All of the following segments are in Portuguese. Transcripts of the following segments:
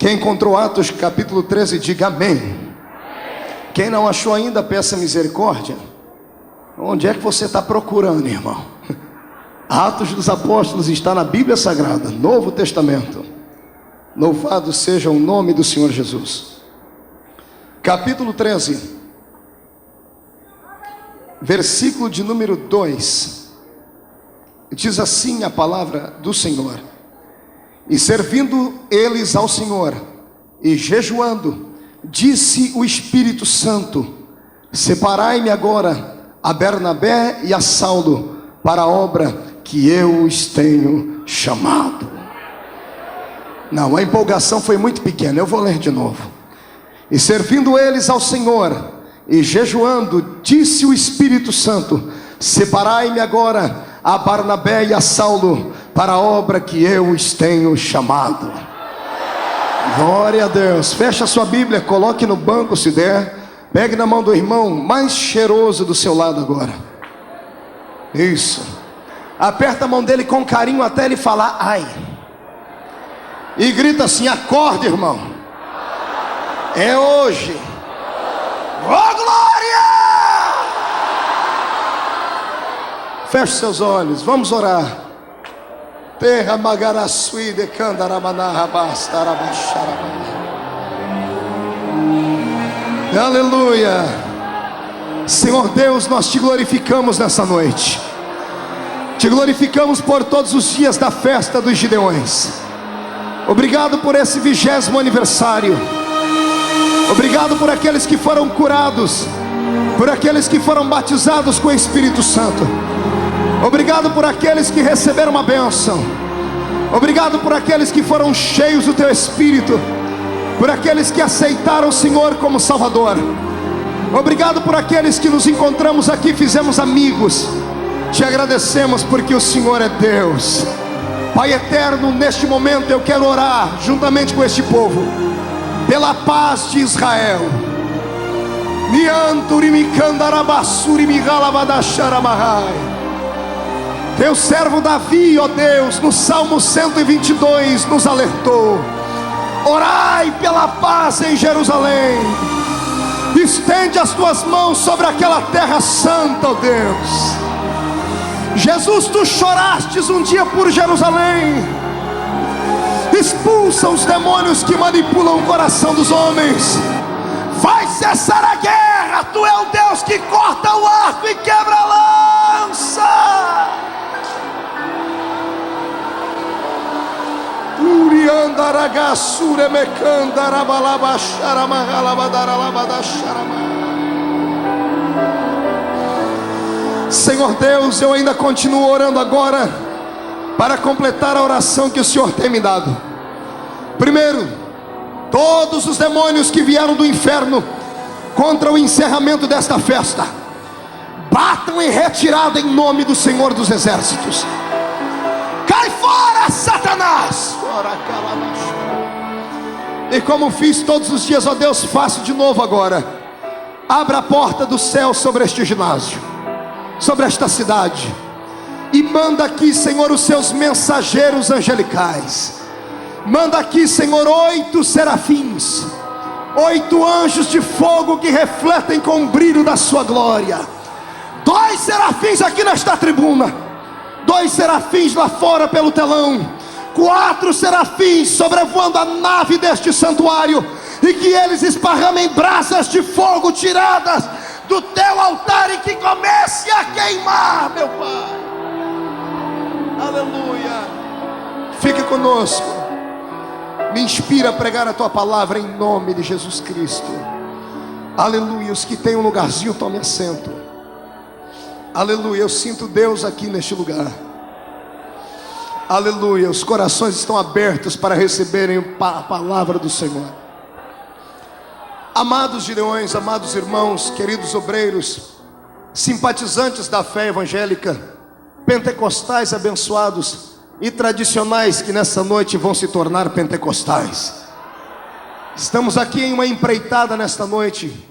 Quem encontrou Atos capítulo 13, diga amém. Quem não achou ainda, peça misericórdia. Onde é que você está procurando, irmão? Atos dos Apóstolos está na Bíblia Sagrada, Novo Testamento. Louvado seja o nome do Senhor Jesus. Capítulo 13, versículo de número 2. Diz assim a palavra do Senhor: e servindo eles ao Senhor e jejuando, disse o Espírito Santo: separai-me agora a Bernabé e a Saulo para a obra que eu os tenho chamado. Não, a empolgação foi muito pequena, eu vou ler de novo. E servindo eles ao Senhor e jejuando, disse o Espírito Santo: separai-me agora a Barnabé e a Saulo para a obra que eu os tenho chamado. Glória a Deus. Feche a sua Bíblia, coloque no banco se der. Pegue na mão do irmão mais cheiroso do seu lado agora. Isso. Aperta a mão dele com carinho até ele falar ai. E grita assim: acorda, irmão. É hoje. Oh, glória! Feche seus olhos, vamos orar. Terra magarasui de candaramana bastarabacharabá. Aleluia. Senhor Deus, nós te glorificamos nessa noite. Te glorificamos por todos os dias da festa dos Gideões. Obrigado por esse 20º aniversário. Obrigado por aqueles que foram curados, por aqueles que foram batizados com o Espírito Santo. Obrigado por aqueles que receberam uma bênção. Obrigado por aqueles que foram cheios do teu Espírito, por aqueles que aceitaram o Senhor como Salvador. Obrigado por aqueles que nos encontramos aqui, fizemos amigos. Te agradecemos porque o Senhor é Deus. Pai eterno, neste momento eu quero orar juntamente com este povo pela paz de Israel. Teu servo Davi, ó Deus, no Salmo 122 nos alertou: orai pela paz em Jerusalém. Estende as tuas mãos sobre aquela terra santa, ó Deus. Jesus, tu chorastes um dia por Jerusalém. Expulsa os demônios que manipulam o coração dos homens. Vai cessar a guerra. Tu é o Deus que corta o arco e quebra a lança. Senhor Deus, eu ainda continuo orando agora para completar a oração que o Senhor tem me dado. Primeiro, todos os demônios que vieram do inferno contra o encerramento desta festa, batam em retirada em nome do Senhor dos Exércitos. Cai fora, Satanás! E como fiz todos os dias, ó Deus, faço de novo agora. Abra a porta do céu sobre este ginásio, sobre esta cidade, e manda aqui, Senhor, os seus mensageiros angelicais. Manda aqui, Senhor, 8 serafins, 8 anjos de fogo que refletem com o brilho da sua glória. 2 serafins aqui nesta tribuna, 2 serafins lá fora pelo telão, 4 serafins sobrevoando a nave deste santuário, e que eles esparramem brasas de fogo tiradas do teu altar e que comece a queimar, meu Pai. Aleluia. Fique conosco. Me inspira a pregar a tua palavra em nome de Jesus Cristo. Aleluia. Os que têm um lugarzinho, tome assento. Aleluia. Eu sinto Deus aqui neste lugar. Aleluia. Os corações estão abertos para receberem a palavra do Senhor. Amados Gideões, amados irmãos, queridos obreiros, simpatizantes da fé evangélica, pentecostais abençoados e tradicionais que nessa noite vão se tornar pentecostais. Estamos aqui em uma empreitada nesta noite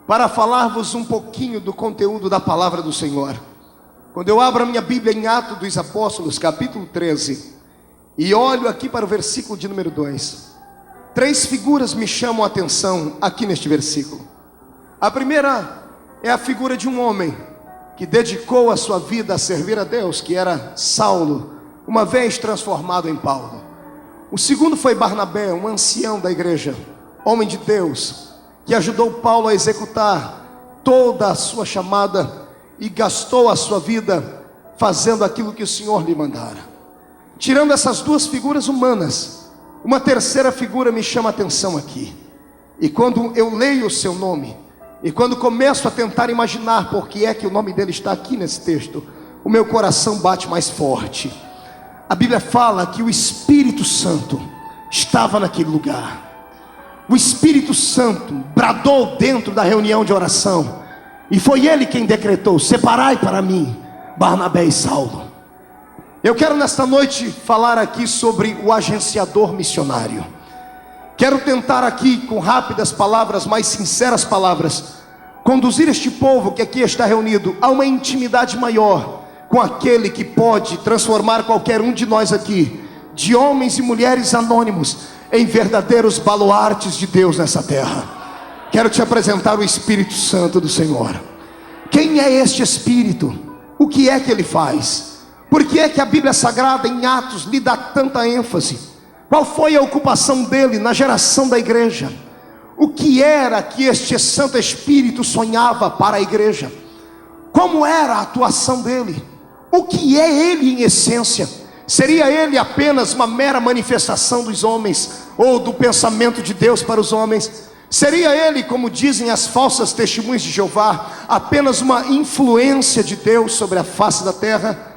para falar-vos um pouquinho do conteúdo da palavra do Senhor. Quando eu abro a minha Bíblia em Atos dos Apóstolos, capítulo 13, e olho aqui para o versículo de número 2, 3 figuras me chamam a atenção aqui neste versículo. A primeira é a figura de um homem que dedicou a sua vida a servir a Deus, que era Saulo, uma vez transformado em Paulo. O segundo foi Barnabé, um ancião da igreja, homem de Deus, que ajudou Paulo a executar toda a sua chamada e gastou a sua vida fazendo aquilo que o Senhor lhe mandara. Tirando essas 2 figuras humanas, uma terceira figura me chama a atenção aqui. E quando eu leio o seu nome, e quando começo a tentar imaginar por que é que o nome dele está aqui nesse texto, o meu coração bate mais forte. A Bíblia fala que o Espírito Santo estava naquele lugar. O Espírito Santo bradou dentro da reunião de oração, e foi ele quem decretou: separai para mim Barnabé e Saulo. Eu quero nesta noite falar aqui sobre o agenciador missionário. Quero tentar aqui, com rápidas palavras, mais sinceras palavras, conduzir este povo que aqui está reunido a uma intimidade maior com aquele que pode transformar qualquer um de nós aqui, de homens e mulheres anônimos, em verdadeiros baluartes de Deus nessa terra. Quero te apresentar o Espírito Santo do Senhor. Quem é este Espírito? O que é que ele faz? Por que é que a Bíblia Sagrada em Atos lhe dá tanta ênfase? Qual foi a ocupação dele na geração da igreja? O que era que este Santo Espírito sonhava para a igreja? Como era a atuação dele? O que é ele em essência? Seria ele apenas uma mera manifestação dos homens, ou do pensamento de Deus para os homens? Seria ele, como dizem as falsas testemunhas de Jeová, apenas uma influência de Deus sobre a face da terra?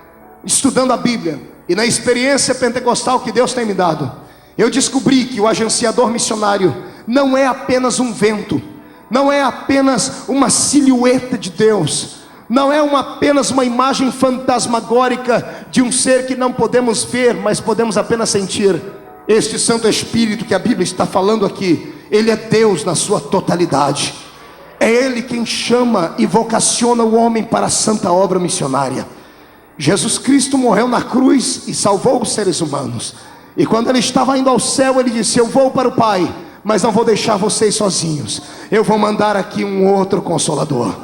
Estudando a Bíblia e na experiência pentecostal que Deus tem me dado, eu descobri que o agenciador missionário não é apenas um vento, não é apenas uma silhueta de Deus, não é apenas uma imagem fantasmagórica de um ser que não podemos ver, mas podemos apenas sentir. Este Santo Espírito que a Bíblia está falando aqui, ele é Deus na sua totalidade. É ele quem chama e vocaciona o homem para a santa obra missionária. Jesus Cristo morreu na cruz e salvou os seres humanos. E quando ele estava indo ao céu, ele disse: eu vou para o Pai, mas não vou deixar vocês sozinhos. Eu vou mandar aqui um outro Consolador.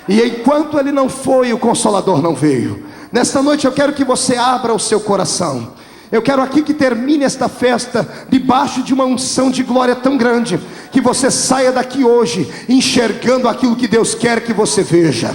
E enquanto ele não foi, o Consolador não veio. Nesta noite eu quero que você abra o seu coração. Eu quero aqui que termine esta festa debaixo de uma unção de glória tão grande, que você saia daqui hoje enxergando aquilo que Deus quer que você veja.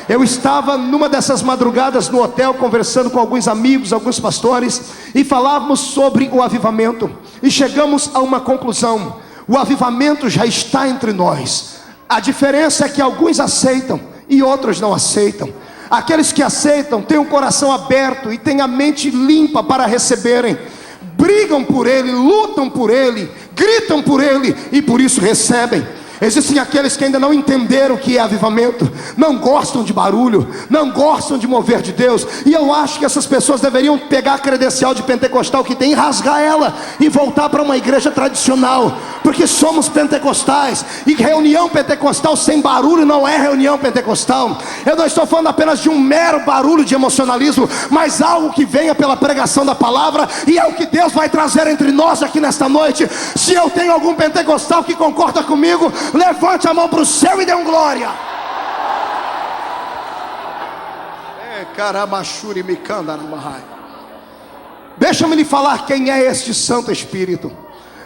Eu estava numa dessas madrugadas no hotel conversando com alguns amigos, alguns pastores, e falávamos sobre o avivamento, e chegamos a uma conclusão: o avivamento já está entre nós. A diferença é que alguns aceitam e outros não aceitam. Aqueles que aceitam têm o coração aberto e têm a mente limpa para receberem, brigam por ele, lutam por ele, gritam por ele e por isso recebem. Existem aqueles que ainda não entenderam o que é avivamento, não gostam de barulho, não gostam de mover de Deus. E eu acho que essas pessoas deveriam pegar a credencial de pentecostal que tem, rasgar ela e voltar para uma igreja tradicional, porque somos pentecostais, e reunião pentecostal sem barulho não é reunião pentecostal. Eu não estou falando apenas de um mero barulho de emocionalismo, mas algo que venha pela pregação da palavra, e é o que Deus vai trazer entre nós aqui nesta noite. Se eu tenho algum pentecostal que concorda comigo, levante a mão para o céu e dê um glória. Deixa-me lhe falar quem é este Santo Espírito,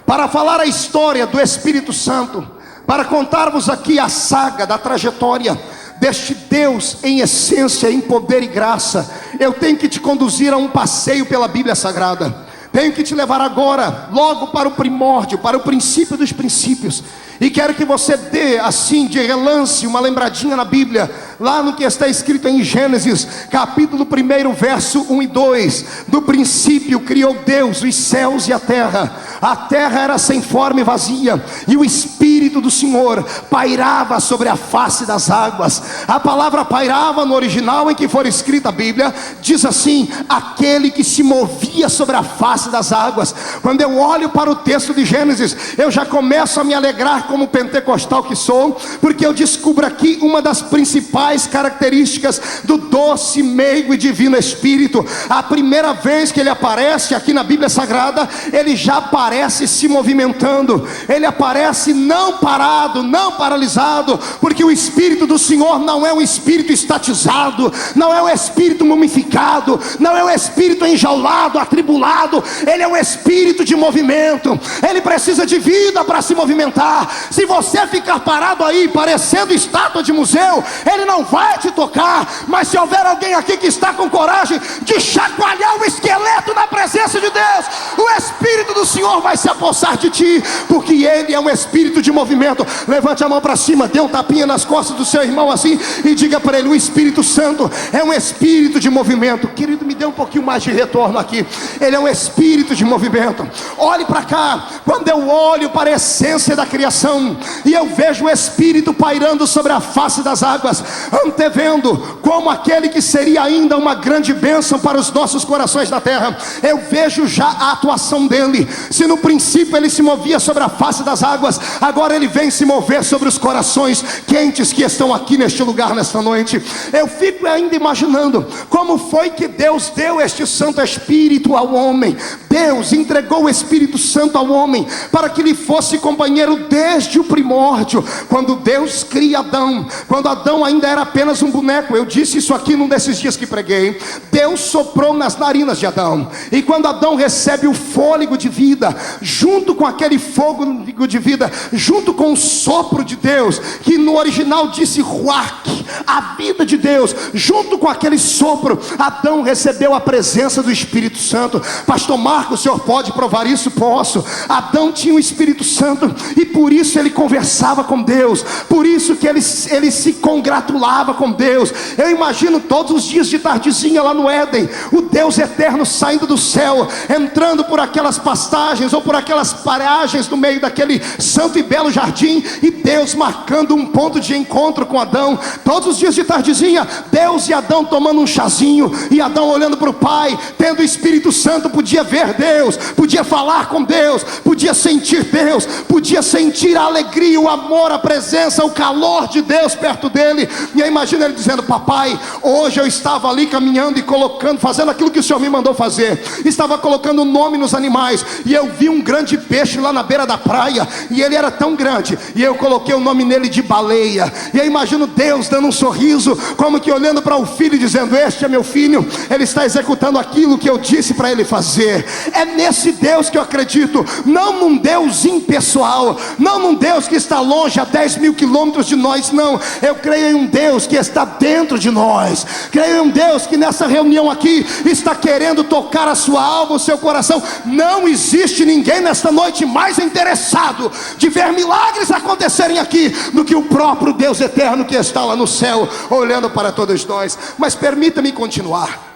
para falar a história do Espírito Santo, para contar-vos aqui a saga da trajetória deste Deus em essência, em poder e graça. Eu tenho que te conduzir a um passeio pela Bíblia Sagrada. Tenho que te levar agora, logo para o primórdio, para o princípio dos princípios. E quero que você dê, assim, de relance, uma lembradinha na Bíblia, lá no que está escrito em Gênesis, capítulo 1, verso 1 e 2. Do princípio criou Deus os céus e a terra. A terra era sem forma e vazia, e o Espírito do Senhor pairava sobre a face das águas. A palavra pairava no original em que for escrita a Bíblia, diz assim: aquele que se movia sobre a face das águas. Quando eu olho para o texto de Gênesis, eu já começo a me alegrar como pentecostal que sou, porque eu descubro aqui uma das principais características do doce, meigo e divino Espírito. A primeira vez que ele aparece aqui na Bíblia Sagrada, ele já aparece aparece se movimentando, ele aparece não parado, não paralisado, porque o Espírito do Senhor não é um espírito estatizado, não é um espírito mumificado, não é um espírito enjaulado, atribulado. Ele é um espírito de movimento, ele precisa de vida para se movimentar. Se você ficar parado aí, parecendo estátua de museu, ele não vai te tocar. Mas se houver alguém aqui que está com coragem de chacoalhar o esqueleto na presença de Deus, o Espírito do Senhor vai se apossar de ti, porque ele é um espírito de movimento. Levante a mão para cima, dê um tapinha nas costas do seu irmão assim e diga para ele: o Espírito Santo é um espírito de movimento. Querido, me dê um pouquinho mais de retorno aqui. Ele é um espírito de movimento. Olhe para cá. Quando eu olho para a essência da criação e eu vejo o Espírito pairando sobre a face das águas, antevendo como aquele que seria ainda uma grande bênção para os nossos corações na terra, eu vejo já a atuação dele. Se no princípio ele se movia sobre a face das águas, agora ele vem se mover sobre os corações quentes que estão aqui neste lugar nesta noite. Eu fico ainda imaginando como foi que Deus deu este Santo Espírito ao homem. Deus entregou o Espírito Santo ao homem para que lhe fosse companheiro desde o primórdio. Quando Deus cria Adão, quando Adão ainda era apenas um boneco, eu disse isso aqui num desses dias que preguei, Deus soprou nas narinas de Adão, e quando Adão recebe o fôlego de vida, junto com aquele fôlego de vida, junto com o sopro de Deus, que no original disse ruach, a vida de Deus, junto com aquele sopro, Adão recebeu a presença do Espírito Santo. Pastor Marcos, o senhor pode provar isso? Posso. Adão tinha o Espírito Santo, e por isso ele conversava com Deus, por isso que ele se congratulava com Deus. Eu imagino todos os dias de tardezinha lá no Éden, o Deus eterno saindo do céu, entrando por aquelas pastagens ou por aquelas paragens no meio daquele santo e belo jardim, e Deus marcando um ponto de encontro com Adão. Todos os dias de tardezinha, Deus e Adão tomando um chazinho, e Adão olhando para o Pai, tendo o Espírito Santo, podia ver Deus, podia falar com Deus, podia sentir Deus, podia sentir a alegria, o amor, a presença, o calor de Deus perto dele. E aí imagina ele dizendo: papai, hoje eu estava ali caminhando e colocando, fazendo aquilo que o Senhor me mandou fazer, estava colocando nome nos animais, e eu vi um grande peixe lá na beira da praia, e ele era tão grande, e eu coloquei o nome nele de baleia. E aí imagino Deus dando um sorriso, como que olhando para o filho, dizendo: este é meu filho, ele está executando aquilo que eu disse para ele fazer. É nesse Deus que eu acredito, não num Deus impessoal, não num Deus que está longe a 10 mil quilômetros de nós, não. Eu creio em um Deus que está dentro de nós, creio em um Deus que nessa reunião aqui está querendo tocar a sua alma, o seu coração. Não existe ninguém nesta noite mais interessado de ver milagres acontecerem aqui do que o próprio Deus eterno que está lá no céu, olhando para todos nós. Mas permita-me continuar.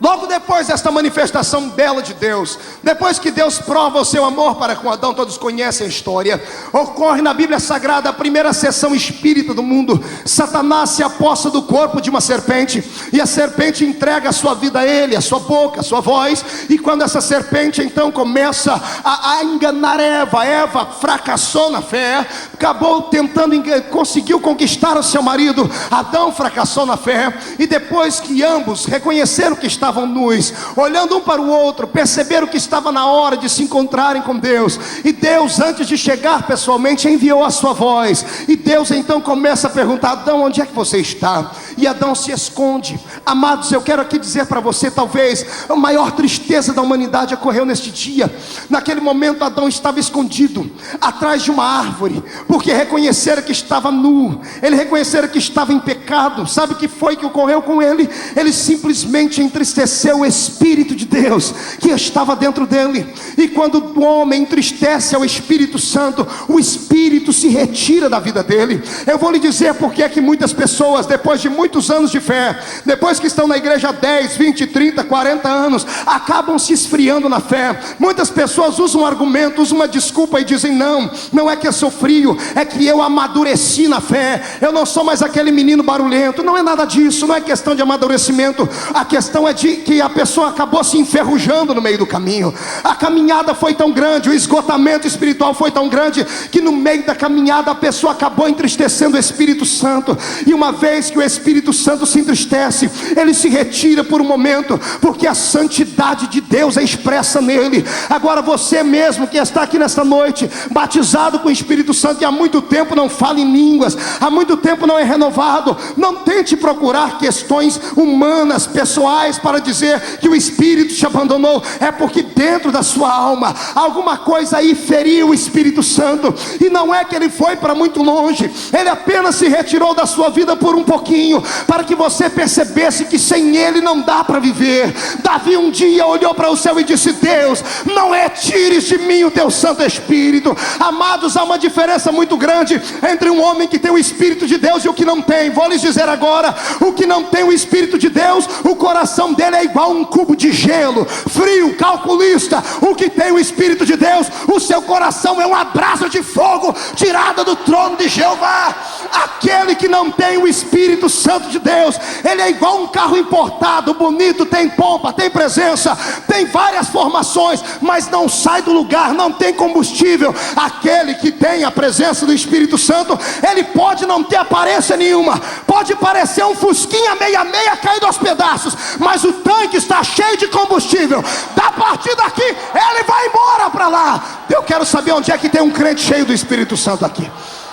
Logo depois desta manifestação bela de Deus, depois que Deus prova o seu amor para com Adão, todos conhecem a história, ocorre na Bíblia Sagrada a primeira sessão espírita do mundo. Satanás se apossa do corpo de uma serpente, e a serpente entrega a sua vida a ele, a sua boca, a sua voz. E quando essa serpente então começa a enganar Eva fracassou na fé, acabou tentando, conseguiu conquistar o seu marido. Adão fracassou na fé, e depois que ambos reconheceram que estavam nus, olhando um para o outro, perceberam que estava na hora de se encontrarem com Deus, e Deus, antes de chegar pessoalmente, enviou a sua voz, e Deus então começa a perguntar: Adão, onde é que você está? E Adão se esconde. Amados, eu quero aqui dizer para você, talvez a maior tristeza da humanidade ocorreu neste dia. Naquele momento Adão estava escondido atrás de uma árvore, porque reconheceram que estava nu, ele reconheceram que estava em pecado. Sabe o que foi que ocorreu com ele? Ele simplesmente entristeceu o Espírito de Deus que estava dentro dele. E quando o homem entristece ao Espírito Santo, o Espírito se retira da vida dele. Eu vou lhe dizer porque é que muitas pessoas, depois de muitos anos de fé, depois que estão na igreja há 10, 20, 30, 40 anos, acabam se esfriando na fé. Muitas pessoas usam um argumento, usam uma desculpa e dizem: não é que eu sou frio, é que eu amadureci na fé, eu não sou mais aquele menino barulhento. Não é nada disso, não é questão de amadurecimento, a questão é que a pessoa acabou se enferrujando no meio do caminho. A caminhada foi tão grande, o esgotamento espiritual foi tão grande, que no meio da caminhada a pessoa acabou entristecendo o Espírito Santo. E uma vez que o Espírito Santo se entristece, ele se retira por um momento, porque a santidade de Deus é expressa nele. Agora você mesmo que está aqui nesta noite, batizado com o Espírito Santo, e há muito tempo não fala em línguas, há muito tempo não é renovado, não tente procurar questões humanas, pessoais, para dizer que o Espírito te abandonou. É porque dentro da sua alma alguma coisa aí feriu o Espírito Santo. E não é que ele foi para muito longe, ele apenas se retirou da sua vida por um pouquinho, para que você percebesse que sem ele não dá para viver. Davi um dia olhou para o céu e disse: Deus, não tires de mim o teu Santo Espírito. Amados, há uma diferença muito grande entre um homem que tem o Espírito de Deus e o que não tem. Vou lhes dizer agora: o que não tem o Espírito de Deus, o coração dele é igual a um cubo de gelo, frio, calculista. O que tem o Espírito de Deus, o seu coração é uma brasa de fogo tirada do trono de Jeová. Aquele que não tem o Espírito Santo de Deus, ele é igual a um carro importado, bonito, tem pompa, tem presença, tem várias formações, mas não sai do lugar, não tem combustível. Aquele que tem a presença do Espírito Santo, ele pode não ter aparência nenhuma, pode parecer um fusquinha meia caído aos pedaços, mas o tanque está cheio de combustível. Da partir daqui, ele vai embora para lá. Eu quero saber onde é que tem um crente cheio do Espírito Santo aqui.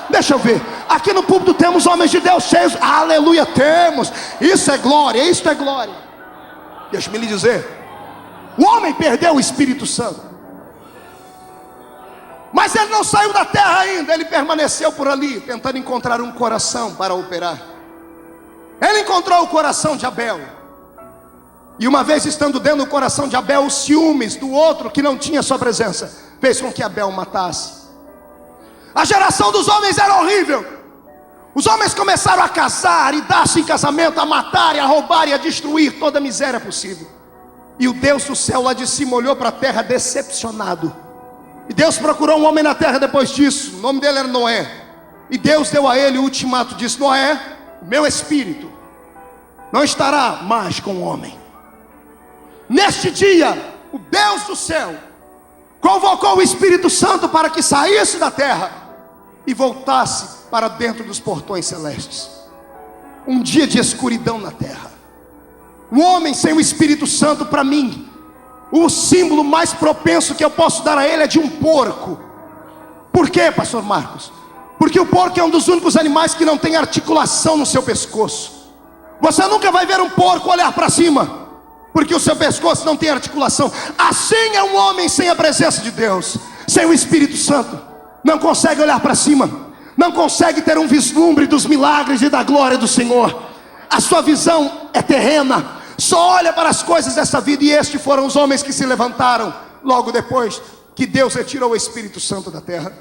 Deixa eu ver, aqui no púlpito temos homens de Deus cheios. Aleluia, temos. Isso é glória, isso é glória. Deixa-me lhe dizer, o homem perdeu o Espírito Santo, mas ele não saiu da terra ainda. Ele permaneceu por ali, tentando encontrar um coração para operar. Ele encontrou o coração de Abel. E uma vez estando dentro do coração de Abel, os ciúmes do outro que não tinha sua presença fez com que Abel o matasse. A geração dos homens era horrível. Os homens começaram a casar e dar-se em casamento, a matar e a roubar e a destruir toda a miséria possível. E o Deus do céu lá de cima olhou para a terra decepcionado. E Deus procurou um homem na terra depois disso. O nome dele era Noé. E Deus deu a ele o ultimato, disse: Noé, o meu espírito não estará mais com o homem. Neste dia, o Deus do céu convocou o Espírito Santo para que saísse da terra e voltasse para dentro dos portões celestes. Um dia de escuridão na terra. O homem sem o Espírito Santo, para mim, o símbolo mais propenso que eu posso dar a ele é de um porco. Por quê, pastor Marcos? Porque o porco é um dos únicos animais que não tem articulação no seu pescoço. Você nunca vai ver um porco olhar para cima, porque o seu pescoço não tem articulação. Assim é um homem sem a presença de Deus, sem o Espírito Santo. Não consegue olhar para cima, não consegue ter um vislumbre dos milagres e da glória do Senhor. A sua visão é terrena, só olha para as coisas dessa vida. E estes foram os homens que se levantaram logo depois que Deus retirou o Espírito Santo da terra.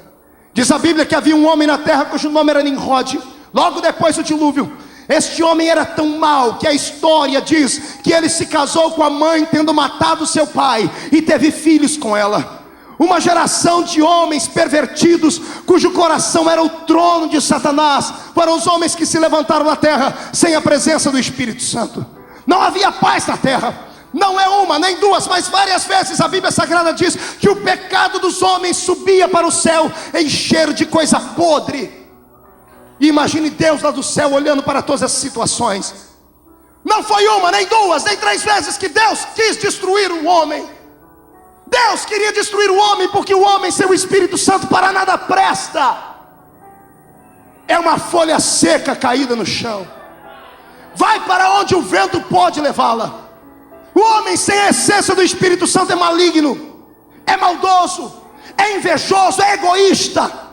Diz a Bíblia que havia um homem na terra cujo nome era Nimrod, logo depois do dilúvio. Este homem era tão mau que a história diz que ele se casou com a mãe, tendo matado seu pai, e teve filhos com ela. Uma geração de homens pervertidos, cujo coração era o trono de Satanás, foram os homens que se levantaram na terra sem a presença do Espírito Santo. Não havia paz na terra. Não é uma, nem duas, mas várias vezes a Bíblia Sagrada diz que o pecado dos homens subia para o céu em cheiro de coisa podre. E imagine Deus lá do céu olhando para todas essas situações. Não foi uma, nem duas, nem três vezes que Deus quis destruir o homem. Deus queria destruir o homem, porque o homem sem o Espírito Santo para nada presta. É uma folha seca caída no chão, vai para onde o vento pode levá-la. O homem sem a essência do Espírito Santo é maligno, é maldoso, é invejoso, é egoísta.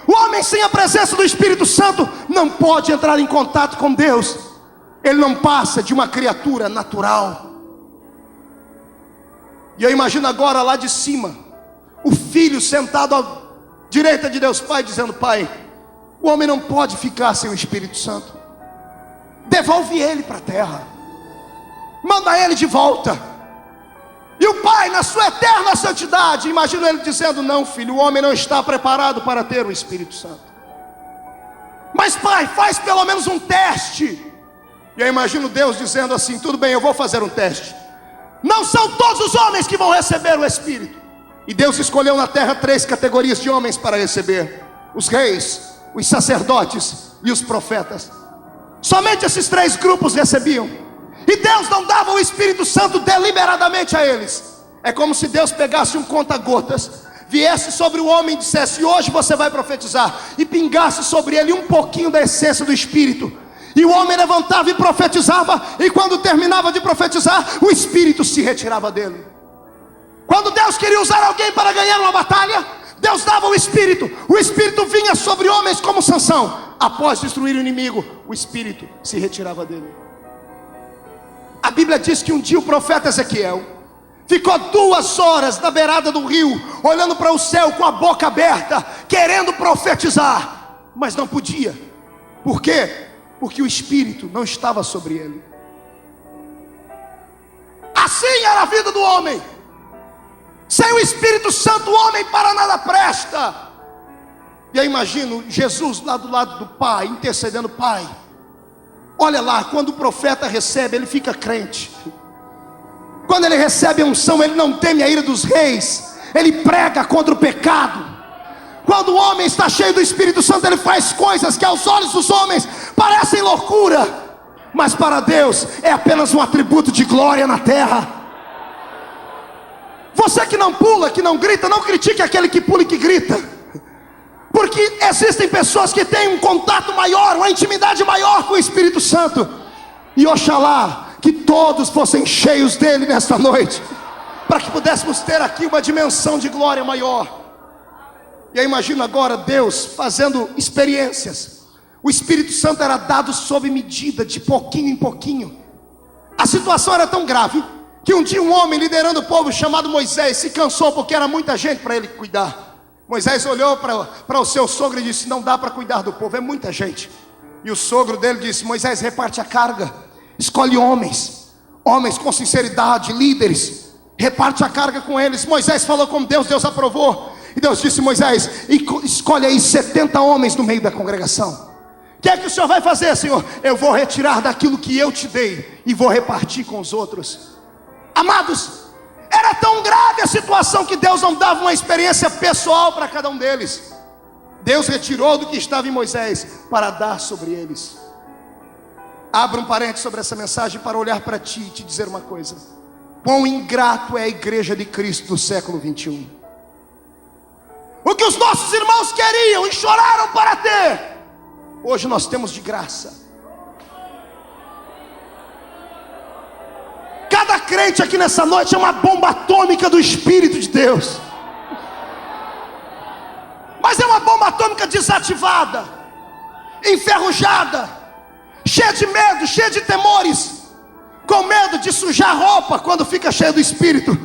O homem sem a presença do Espírito Santo não pode entrar em contato com Deus. Ele não passa de uma criatura natural. E eu imagino agora lá de cima o filho sentado à direita de Deus Pai, dizendo: Pai, o homem não pode ficar sem o Espírito Santo. Devolve ele para a terra, manda ele de volta. E o pai, na sua eterna santidade, imagino ele dizendo: não, filho, o homem não está preparado para ter o Espírito Santo. Mas pai, faz pelo menos um teste. E eu imagino Deus dizendo assim: tudo bem, eu vou fazer um teste. Não são todos os homens que vão receber o Espírito. E Deus escolheu na terra 3 categorias de homens para receber: os reis, os sacerdotes e os profetas. Somente esses 3 grupos recebiam. E Deus não dava o Espírito Santo deliberadamente a eles. É como se Deus pegasse um conta-gotas, viesse sobre o homem e dissesse: hoje você vai profetizar, e pingasse sobre ele um pouquinho da essência do Espírito. E o homem levantava e profetizava, e quando terminava de profetizar, o Espírito se retirava dele. Quando Deus queria usar alguém para ganhar uma batalha, Deus dava o Espírito vinha sobre homens como Sansão. Após destruir o inimigo, o Espírito se retirava dele. A Bíblia diz que um dia o profeta Ezequiel ficou 2 horas na beirada do rio, olhando para o céu com a boca aberta, querendo profetizar, mas não podia. Por quê? Porque o Espírito não estava sobre ele. Assim era a vida do homem. Sem o Espírito Santo, o homem para nada presta. E aí imagino Jesus lá do lado do Pai, intercedendo: Pai, olha lá, quando o profeta recebe, ele fica crente. Quando ele recebe a unção, ele não teme a ira dos reis, ele prega contra o pecado. Quando o homem está cheio do Espírito Santo, ele faz coisas que aos olhos dos homens parecem loucura, mas para Deus é apenas um atributo de glória na terra. Você que não pula, que não grita, não critique aquele que pula e que grita, porque existem pessoas que têm um contato maior, uma intimidade maior com o Espírito Santo. E oxalá que todos fossem cheios dele nesta noite, para que pudéssemos ter aqui uma dimensão de glória maior. E eu imagino agora Deus fazendo experiências. O Espírito Santo era dado sob medida, de pouquinho em pouquinho. A situação era tão grave que um dia um homem liderando o povo chamado Moisés se cansou, porque era muita gente para ele cuidar. Moisés olhou para o seu sogro e disse: não dá para cuidar do povo, é muita gente. E o sogro dele disse: Moisés, reparte a carga, escolhe homens com sinceridade, líderes, reparte a carga com eles. Moisés falou com Deus, Deus aprovou. E Deus disse: Moisés, escolhe aí 70 homens no meio da congregação. O que é que o senhor vai fazer, Senhor? Eu vou retirar daquilo que eu te dei e vou repartir com os outros. Amados, era tão grave a situação que Deus não dava uma experiência pessoal para cada um deles. Deus retirou do que estava em Moisés para dar sobre eles. Abra um parênteses sobre essa mensagem para olhar para ti e te dizer uma coisa: quão ingrato é a igreja de Cristo do século 21. O que os nossos irmãos queriam e choraram para ter, hoje nós temos de graça. Cada crente aqui nessa noite é uma bomba atômica do Espírito de Deus. Mas é uma bomba atômica desativada, enferrujada, cheia de medo, cheia de temores, com medo de sujar a roupa quando fica cheio do Espírito.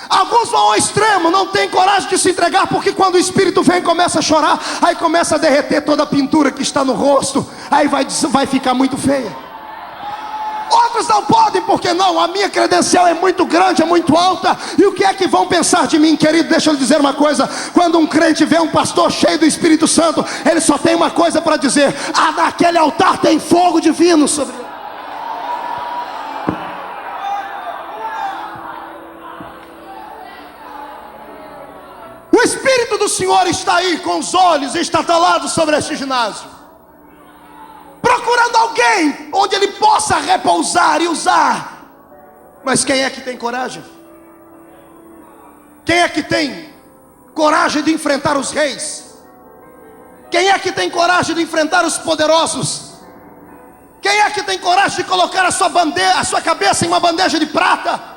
Alguns vão ao extremo, não tem coragem de se entregar, porque quando o Espírito vem começa a chorar, aí começa a derreter toda a pintura que está no rosto, aí vai ficar muito feia. Outros não podem, porque não, a minha credencial é muito grande, é muito alta, e o que é que vão pensar de mim? Querido, deixa eu lhe dizer uma coisa: quando um crente vê um pastor cheio do Espírito Santo, ele só tem uma coisa para dizer: naquele altar tem fogo divino sobre ele. O Espírito do Senhor está aí com os olhos estatalados sobre este ginásio, procurando alguém onde ele possa repousar e usar. Mas quem é que tem coragem? Quem é que tem coragem de enfrentar os reis? Quem é que tem coragem de enfrentar os poderosos? Quem é que tem coragem de colocar a sua cabeça em uma bandeja de prata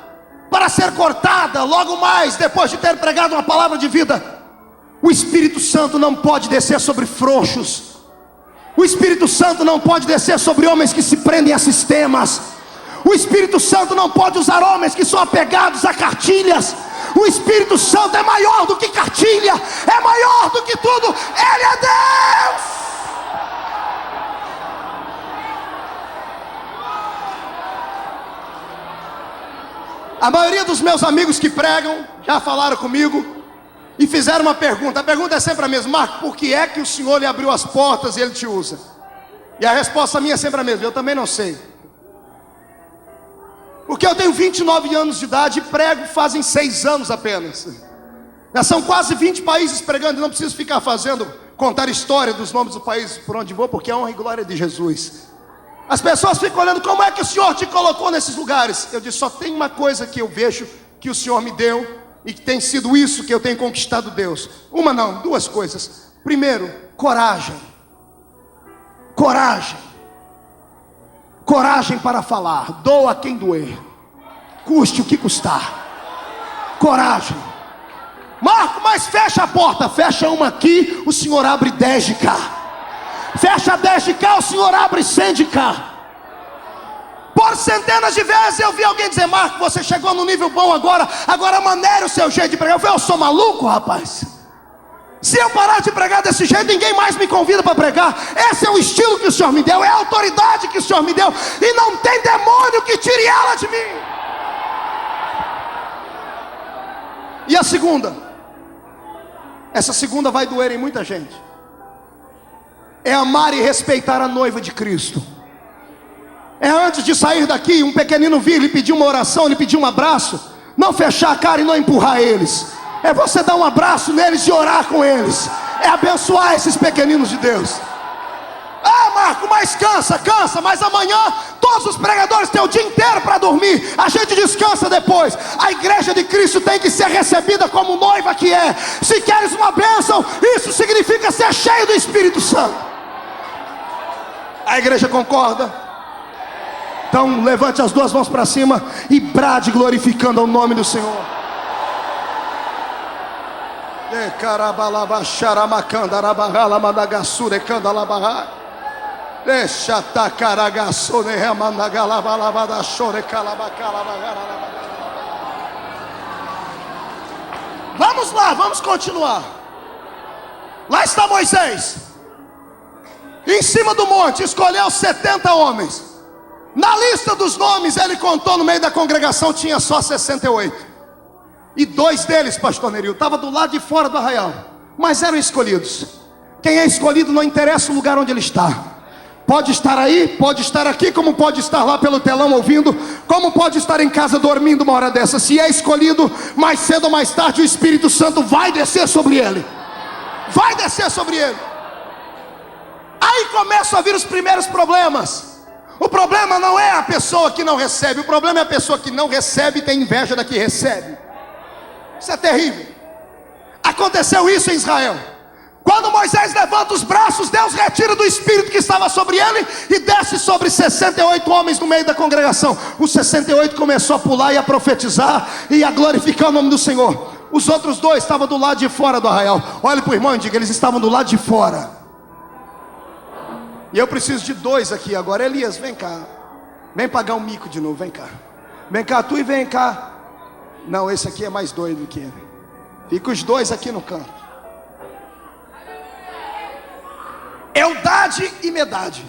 para ser cortada logo mais depois de ter pregado uma palavra de vida? O Espírito Santo não pode descer sobre frouxos. O Espírito Santo não pode descer sobre homens que se prendem a sistemas. O Espírito Santo não pode usar homens que são apegados a cartilhas. O Espírito Santo é maior do que cartilha, é maior do que tudo. Ele é Deus. A maioria dos meus amigos que pregam já falaram comigo e fizeram uma pergunta. A pergunta é sempre a mesma: Marco, por que é que o Senhor lhe abriu as portas e Ele te usa? E a resposta minha é sempre a mesma: eu também não sei. Porque eu tenho 29 anos de idade e prego fazem 6 anos apenas. Já são quase 20 países pregando e não preciso ficar contar história dos nomes dos países por onde vou, porque é a honra e glória de Jesus. As pessoas ficam olhando, como é que o Senhor te colocou nesses lugares? Eu disse, só tem uma coisa que eu vejo que o Senhor me deu, e que tem sido isso que eu tenho conquistado Deus. Uma não, duas coisas. Primeiro, coragem. Coragem. Coragem para falar, doa quem doer, custe o que custar. Coragem. Marco, mas fecha a porta. Fecha uma aqui, o Senhor abre 10 de cá. Fecha 10 de cá, o Senhor abre 100 de cá. Por centenas de vezes eu vi alguém dizer, Marco, você chegou no nível bom agora maneira o seu jeito de pregar. Eu falei, eu sou maluco, rapaz? Se eu parar de pregar desse jeito, ninguém mais me convida para pregar. Esse é o estilo que o Senhor me deu, é a autoridade que o Senhor me deu, e não tem demônio que tire ela de mim. E a segunda, essa segunda vai doer em muita gente, é amar e respeitar a noiva de Cristo. É antes de sair daqui, um pequenino vir lhe pedir uma oração, lhe pedir um abraço, não fechar a cara e não empurrar eles. É você dar um abraço neles e orar com eles. É abençoar esses pequeninos de Deus. Ah, Marco, mas cansa, mas amanhã todos os pregadores têm o dia inteiro para dormir. A gente descansa depois. A igreja de Cristo tem que ser recebida como noiva que é. Se queres uma bênção, isso significa ser cheio do Espírito Santo. A igreja concorda? Então levante as duas mãos para cima e brade glorificando o nome do Senhor. Vamos lá, vamos continuar. Lá está Moisés, em cima do monte, escolheu 70 homens. Na lista dos nomes, ele contou no meio da congregação, tinha só 68. E 2 deles, pastor Neril, estavam do lado de fora do arraial, mas eram escolhidos. Quem é escolhido não interessa o lugar onde ele está. Pode estar aí, pode estar aqui, como pode estar lá pelo telão ouvindo, como pode estar em casa dormindo uma hora dessa. Se é escolhido, mais cedo ou mais tarde o Espírito Santo vai descer sobre ele. Vai descer sobre ele. Aí começam a vir os primeiros problemas. O problema não é a pessoa que não recebe, o problema é a pessoa que não recebe e tem inveja da que recebe. Isso é terrível. Aconteceu isso em Israel. Quando Moisés levanta os braços, Deus retira do Espírito que estava sobre ele e desce sobre 68 homens no meio da congregação. Os 68 começou a pular e a profetizar e a glorificar o nome do Senhor. Os outros 2 estavam do lado de fora do arraial. Olhe para o irmão e diga, eles estavam do lado de fora. E eu preciso de 2 aqui agora. Elias, vem cá. Vem pagar um mico de novo, vem cá. Vem cá tu e vem cá. Não, esse aqui é mais doido que ele. Fica os 2 aqui no canto. Eldade e Medade.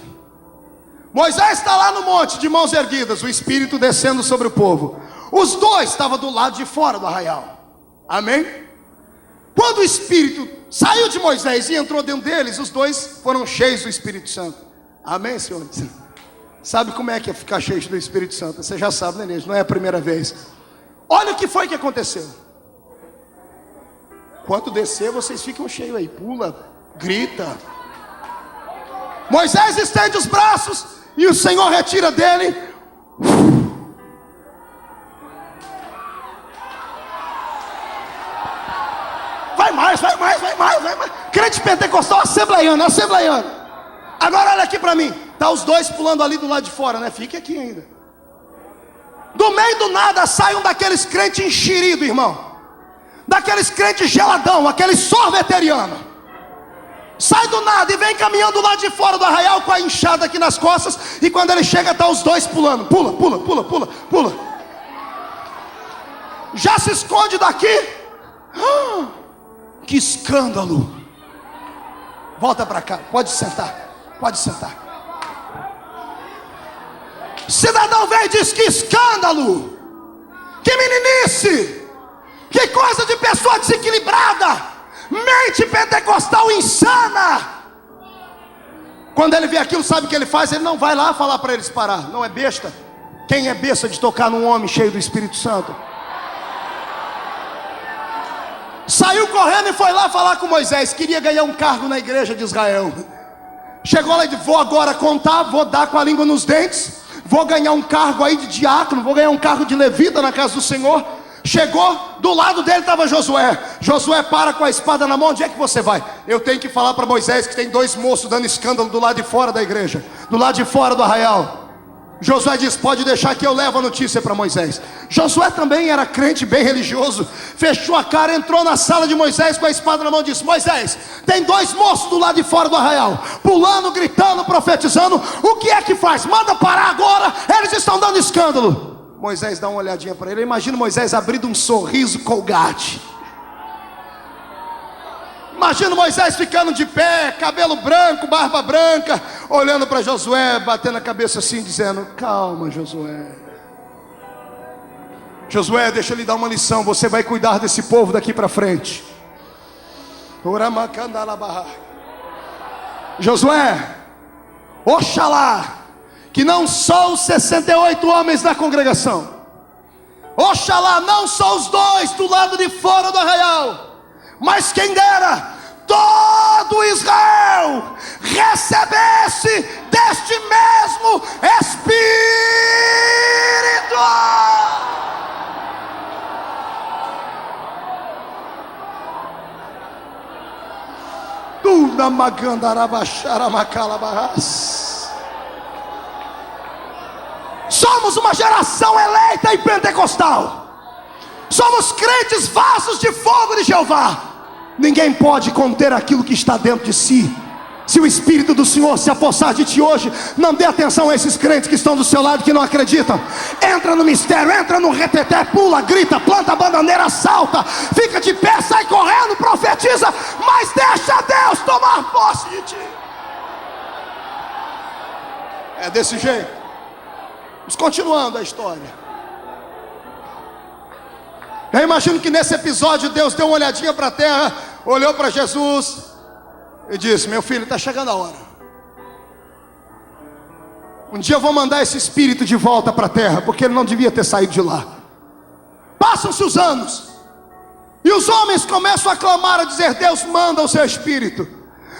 Moisés está lá no monte de mãos erguidas, o Espírito descendo sobre o povo. Os 2 estavam do lado de fora do arraial. Amém? Quando o Espírito saiu de Moisés e entrou dentro deles, os 2 foram cheios do Espírito Santo. Amém, senhores? Sabe como é que é ficar cheio do Espírito Santo? Você já sabe, né, Inês? Não é a primeira vez. Olha o que foi que aconteceu. Quando descer, vocês ficam cheios aí. Pula, grita. Moisés estende os braços e o Senhor retira dele. Vai mais. Crente pentecostal assembleiano. Agora olha aqui para mim. Tá os 2 pulando ali do lado de fora, né? Fique aqui ainda. Do meio do nada sai um daqueles crentes enxerido, irmão. Daqueles crentes geladão, aquele sorveteriano. Sai do nada e vem caminhando lá de fora do arraial com a enxada aqui nas costas. E quando ele chega, tá os 2 pulando. Pula. Já se esconde daqui. Que escândalo. Volta para cá, pode sentar. Cidadão vem e diz, que escândalo. Que meninice. Que coisa de pessoa desequilibrada. Mente pentecostal insana. Quando ele vê aquilo, sabe o que ele faz? Ele não vai lá falar para eles parar. Não é besta. Quem é besta de tocar num homem cheio do Espírito Santo? Saiu correndo e foi lá falar com Moisés. Queria ganhar um cargo na igreja de Israel. Chegou lá e disse: vou agora contar, vou dar com a língua nos dentes, vou ganhar um cargo aí de diácono, vou ganhar um cargo de levita na casa do Senhor. Chegou, do lado dele estava Josué. Josué para com a espada na mão. Onde é que você vai? Eu tenho que falar para Moisés que tem 2 moços dando escândalo do lado de fora da igreja, do lado de fora do arraial. Josué diz: pode deixar que eu levo a notícia para Moisés. Josué também era crente, bem religioso. Fechou a cara, entrou na sala de Moisés com a espada na mão e disse: Moisés, tem 2 moços do lado de fora do arraial, pulando, gritando, profetizando. O que é que faz? Manda parar agora, eles estão dando escândalo. Moisés dá uma olhadinha para ele. Eu imagino Moisés abrindo um sorriso Colgate. Imagina Moisés ficando de pé, cabelo branco, barba branca, olhando para Josué, batendo a cabeça assim, dizendo: calma, Josué. Josué, deixa eu lhe dar uma lição. Você vai cuidar desse povo daqui para frente. Josué, oxalá que não só os 68 homens da congregação, oxalá não só os 2 do lado de fora do arraial, mas quem dera todo Israel recebesse deste mesmo Espírito. Tuna magandarabachara macalabarras. Somos uma geração eleita e pentecostal. Somos crentes vasos de fogo de Jeová. Ninguém pode conter aquilo que está dentro de si. Se o Espírito do Senhor se apossar de ti hoje, não dê atenção a esses crentes que estão do seu lado, que não acreditam. Entra no mistério, entra no reteté, pula, grita, planta a bananeira, salta, fica de pé, sai correndo, profetiza, mas deixa Deus tomar posse de ti. É desse jeito. Vamos continuando a história. Eu imagino que nesse episódio Deus deu uma olhadinha para a terra, olhou para Jesus e disse: meu filho, está chegando a hora. Um dia eu vou mandar esse espírito de volta para a terra, porque ele não devia ter saído de lá. Passam-se os anos, e os homens começam a clamar, a dizer: Deus manda o seu espírito.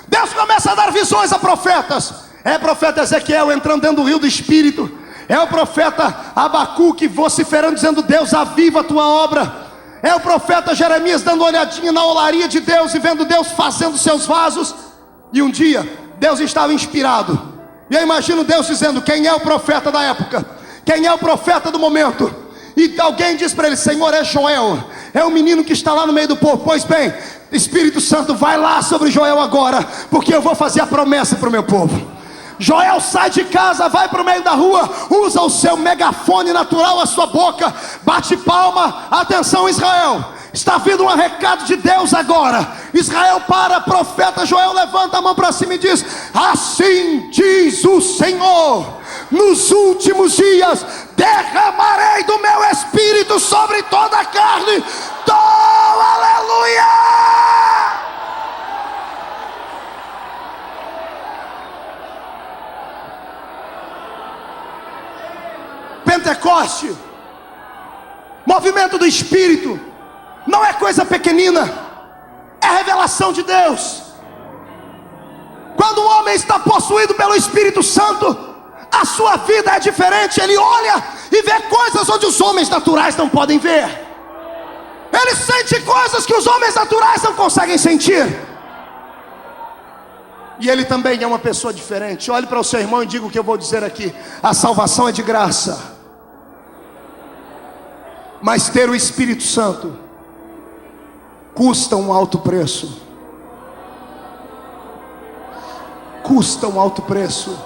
Deus começa a dar visões a profetas. É o profeta Ezequiel entrando dentro do rio do espírito. É o profeta Abacuque vociferando, dizendo: Deus, aviva a tua obra. É o profeta Jeremias dando uma olhadinha na olaria de Deus e vendo Deus fazendo seus vasos. E um dia Deus estava inspirado, e eu imagino Deus dizendo: quem é o profeta da época? Quem é o profeta do momento? E alguém diz para ele: Senhor, é Joel, é o menino que está lá no meio do povo. Pois bem, Espírito Santo, vai lá sobre Joel agora, porque eu vou fazer a promessa para o meu povo. Joel sai de casa, vai para o meio da rua, usa o seu megafone natural, a sua boca, bate palma. Atenção, Israel, está vindo um recado de Deus agora. Israel para, profeta Joel levanta a mão para cima e diz: assim diz o Senhor, nos últimos dias derramarei do meu espírito sobre toda a carne. Aleluia! Pentecoste, movimento do Espírito, não é coisa pequenina, é revelação de Deus. Quando um homem está possuído pelo Espírito Santo, a sua vida é diferente. Ele olha e vê coisas onde os homens naturais não podem ver. Ele sente coisas que os homens naturais não conseguem sentir. E ele também é uma pessoa diferente. Olhe para o seu irmão e diga o que eu vou dizer aqui: a salvação é de graça, mas ter o Espírito Santo custa um alto preço. Custa um alto preço.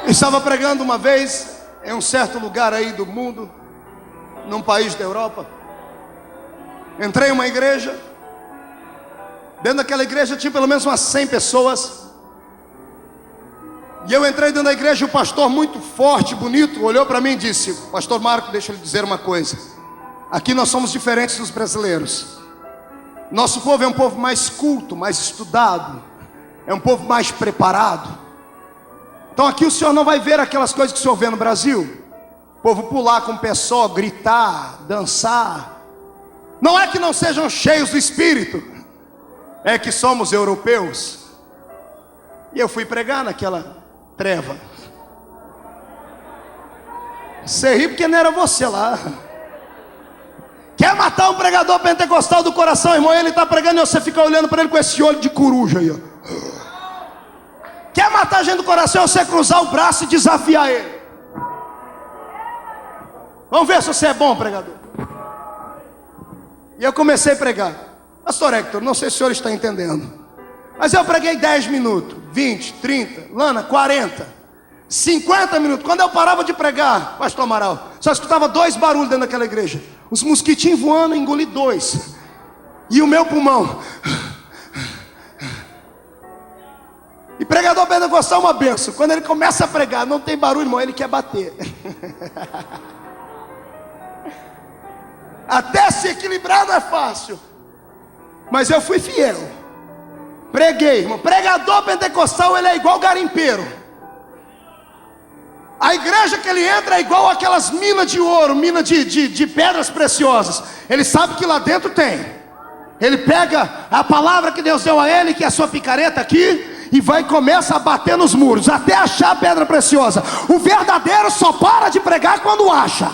Estava pregando uma vez em um certo lugar aí do mundo, num país da Europa. Entrei em uma igreja. Dentro daquela igreja tinha pelo menos umas 100 pessoas. E eu entrei dentro da igreja, e o pastor, muito forte, bonito, olhou para mim e disse: pastor Marco, deixa eu lhe dizer uma coisa. Aqui nós somos diferentes dos brasileiros. Nosso povo é um povo mais culto, mais estudado, é um povo mais preparado. Então aqui o senhor não vai ver aquelas coisas que o senhor vê no Brasil. O povo pular com o pé só, gritar, dançar. Não é que não sejam cheios do Espírito, é que somos europeus. E eu fui pregar naquela treva. Você ri porque não era você lá. Quer matar um pregador pentecostal do coração, irmão? Ele está pregando e você fica olhando para ele com esse olho de coruja aí, ó. Quer matar a gente do coração, é você cruzar o braço e desafiar ele. Vamos ver se você é bom pregador. E eu comecei a pregar. Pastor Hector, não sei se o senhor está entendendo, mas eu preguei 10 minutos, 20, 30, Lana, 40, 50 minutos. Quando eu parava de pregar, pastor Amaral, só escutava 2 barulhos dentro daquela igreja. Os mosquitinhos voando, eu engoli 2. E o meu pulmão. E pregador pentecostal é uma benção. Quando ele começa a pregar, não tem barulho, irmão, ele quer bater. Até se equilibrar não é fácil. Mas eu fui fiel. Preguei, irmão. Pregador pentecostal, ele é igual garimpeiro. A igreja que ele entra é igual aquelas minas de ouro, minas de pedras preciosas. Ele sabe que lá dentro tem. Ele pega a palavra que Deus deu a ele, que é a sua picareta aqui, e vai e começa a bater nos muros, até achar a pedra preciosa. O verdadeiro só para de pregar quando acha.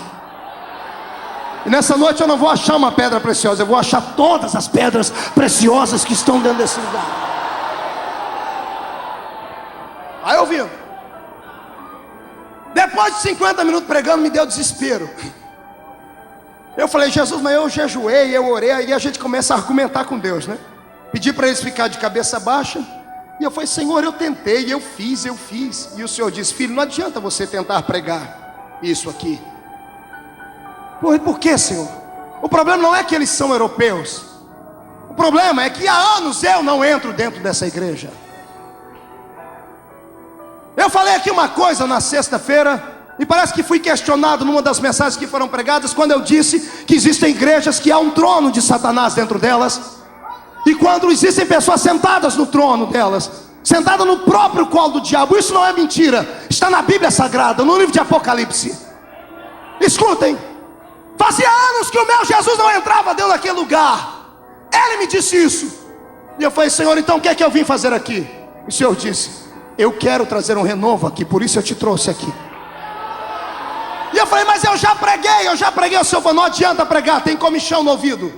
E nessa noite eu não vou achar uma pedra preciosa, eu vou achar todas as pedras preciosas que estão dentro desse lugar. Aí eu vi. Depois de 50 minutos pregando, me deu desespero. Eu falei, Jesus, mas eu jejuei, eu orei. Aí a gente começa a argumentar com Deus, né? Pedi para eles ficar de cabeça baixa. E eu falei, Senhor, eu tentei, eu fiz. E o Senhor disse, filho, não adianta você tentar pregar isso aqui. Por quê, Senhor? O problema não é que eles são europeus. O problema é que há anos eu não entro dentro dessa igreja. Eu falei aqui uma coisa na sexta-feira, e parece que fui questionado numa das mensagens que foram pregadas, quando eu disse que existem igrejas que há um trono de Satanás dentro delas, e quando existem pessoas sentadas no trono delas, sentadas no próprio colo do diabo. Isso não é mentira, está na Bíblia Sagrada, no livro de Apocalipse. Escutem, fazia anos que o meu Jesus não entrava dentro daquele lugar. Ele me disse isso, e eu falei, Senhor, então o que é que eu vim fazer aqui? E o Senhor disse, eu quero trazer um renovo aqui, por isso eu te trouxe aqui. E eu falei, mas eu já preguei. O Senhor falou, não adianta pregar, tem comichão no ouvido.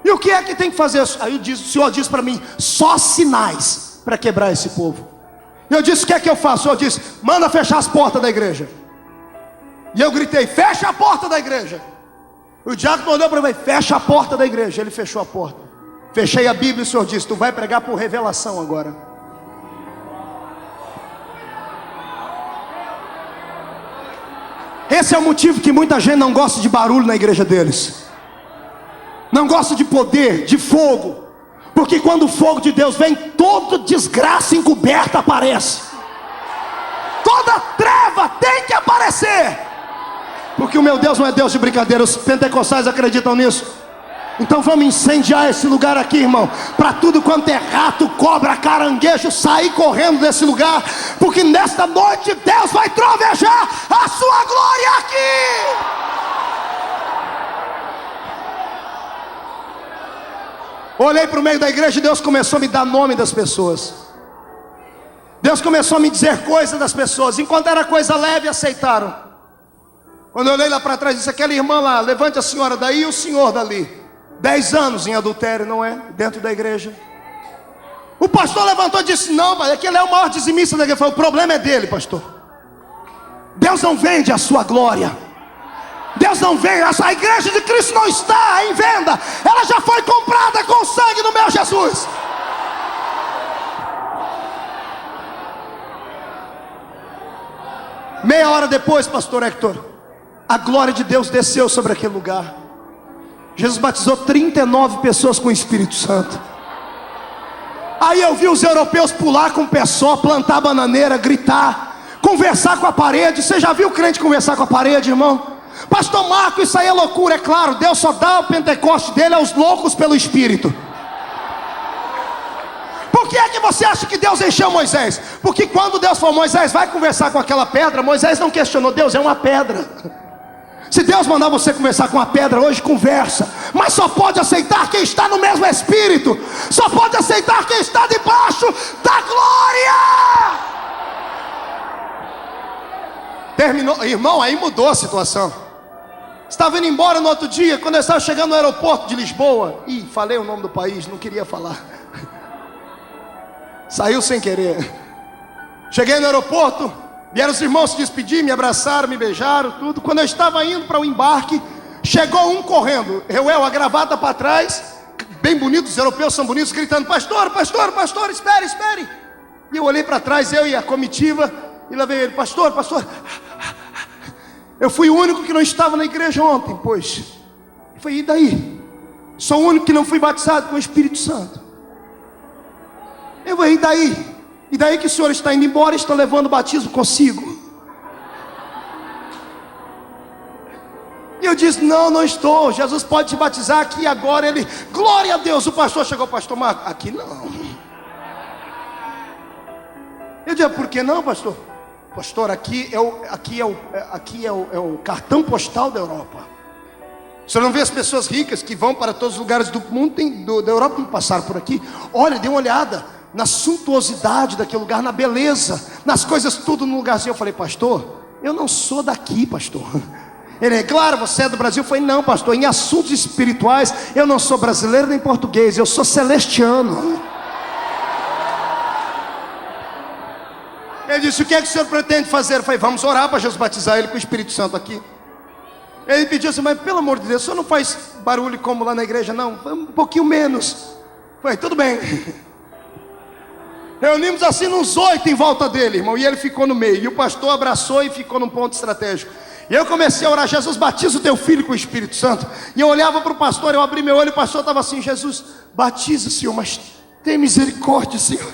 E o que é que tem que fazer? Aí o Senhor disse para mim, só sinais para quebrar esse povo. E eu disse, o que é que eu faço? O Senhor disse, manda fechar as portas da igreja. E eu gritei, fecha a porta da igreja. O diácono olhou para mim, fecha a porta da igreja. Ele fechou a porta. Fechei a Bíblia e o Senhor disse, tu vai pregar por revelação agora. Esse é o motivo que muita gente não gosta de barulho na igreja deles. Não gosta de poder, de fogo. Porque quando o fogo de Deus vem, toda desgraça encoberta aparece. Toda treva tem que aparecer. Porque o meu Deus não é Deus de brincadeira. Os pentecostais acreditam nisso. Então vamos incendiar esse lugar aqui, irmão, para tudo quanto é rato, cobra, caranguejo sair correndo desse lugar, porque nesta noite Deus vai trovejar a sua glória aqui. Olhei para o meio da igreja e Deus começou a me dar nome das pessoas. Deus começou a me dizer coisas das pessoas. Enquanto era coisa leve, aceitaram. Quando eu olhei lá para trás, disse, aquela irmã lá, levante a senhora daí e o senhor dali. 10 anos em adultério, não é? Dentro da igreja. O pastor levantou e disse, não, mas aquele é o maior dizimista da igreja. Eu falei, o problema é dele, pastor. Deus não vende a sua glória. Deus não vende, a igreja de Cristo não está em venda. Ela já foi comprada com o sangue do meu Jesus. Meia hora depois, pastor Hector, a glória de Deus desceu sobre aquele lugar. Jesus batizou 39 pessoas com o Espírito Santo. Aí eu vi os europeus pular com o pé só, plantar bananeira, gritar, conversar com a parede. Você já viu o crente conversar com a parede, irmão? Pastor Marco, isso aí é loucura. É claro, Deus só dá o Pentecoste dele aos loucos pelo Espírito. Por que é que você acha que Deus encheu Moisés? Porque quando Deus falou, Moisés, vai conversar com aquela pedra, Moisés não questionou, Deus, é uma pedra. Se Deus mandar você conversar com a pedra hoje, conversa. Mas só pode aceitar quem está no mesmo Espírito. Só pode aceitar quem está debaixo da glória. Terminou, irmão, aí mudou a situação. Estava indo embora no outro dia, quando eu estava chegando no aeroporto de Lisboa. Ih, falei o nome do país, não queria falar. Saiu sem querer. Cheguei no aeroporto, vieram os irmãos se despedir, me abraçaram, me beijaram, tudo. Quando eu estava indo para o embarque, chegou um correndo, a gravata para trás, bem bonito, os europeus são bonitos, gritando, pastor, pastor, pastor, espere, espere. E eu olhei para trás, eu e a comitiva, e lá veio ele, pastor, pastor. Eu fui o único que não estava na igreja ontem, pois. Eu falei, e daí? Sou o único que não fui batizado com o Espírito Santo. Eu falei, e daí? E daí que o senhor está indo embora e está levando o batismo consigo? E eu disse, não, não estou. Jesus pode te batizar aqui agora. Ele, glória a Deus. O pastor chegou, pastor Marco, aqui não. Eu disse, por que não, pastor? Pastor, aqui é o cartão postal da Europa. O senhor não vê as pessoas ricas que vão para todos os lugares do mundo, da Europa, que passaram por aqui? Olha, dê uma olhada na suntuosidade daquele lugar, na beleza, nas coisas tudo no lugarzinho. Eu falei, pastor, eu não sou daqui, pastor. Ele é, claro, você é do Brasil. Eu falei, não, pastor, em assuntos espirituais eu não sou brasileiro nem português, eu sou celestiano. Ele disse, o que é que o senhor pretende fazer? Eu falei, vamos orar para Jesus batizar ele com o Espírito Santo aqui. Ele pediu assim, mas pelo amor de Deus, o senhor não faz barulho como lá na igreja, não? Um pouquinho menos. Eu falei, tudo bem. Reunimos assim uns 8 em volta dele, irmão, e ele ficou no meio. E o pastor abraçou e ficou num ponto estratégico. E eu comecei a orar, Jesus, batiza o teu filho com o Espírito Santo. E eu olhava para o pastor, eu abri meu olho, e o pastor estava assim, Jesus, batiza, Senhor, mas tem misericórdia, Senhor.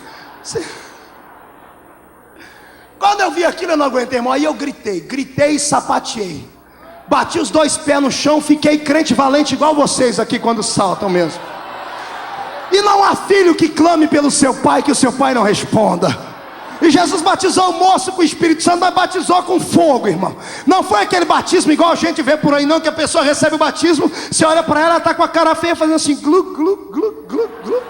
Quando eu vi aquilo eu não aguentei, irmão. Aí eu gritei e sapateei. Bati os 2 pés no chão, fiquei crente valente igual vocês aqui quando saltam mesmo. E não há filho que clame pelo seu pai, que o seu pai não responda. E Jesus batizou o moço com o Espírito Santo, mas batizou com fogo, irmão. Não foi aquele batismo igual a gente vê por aí não, que a pessoa recebe o batismo, você olha para ela, está com a cara feia fazendo assim, glu, glu, glu, glu, glu.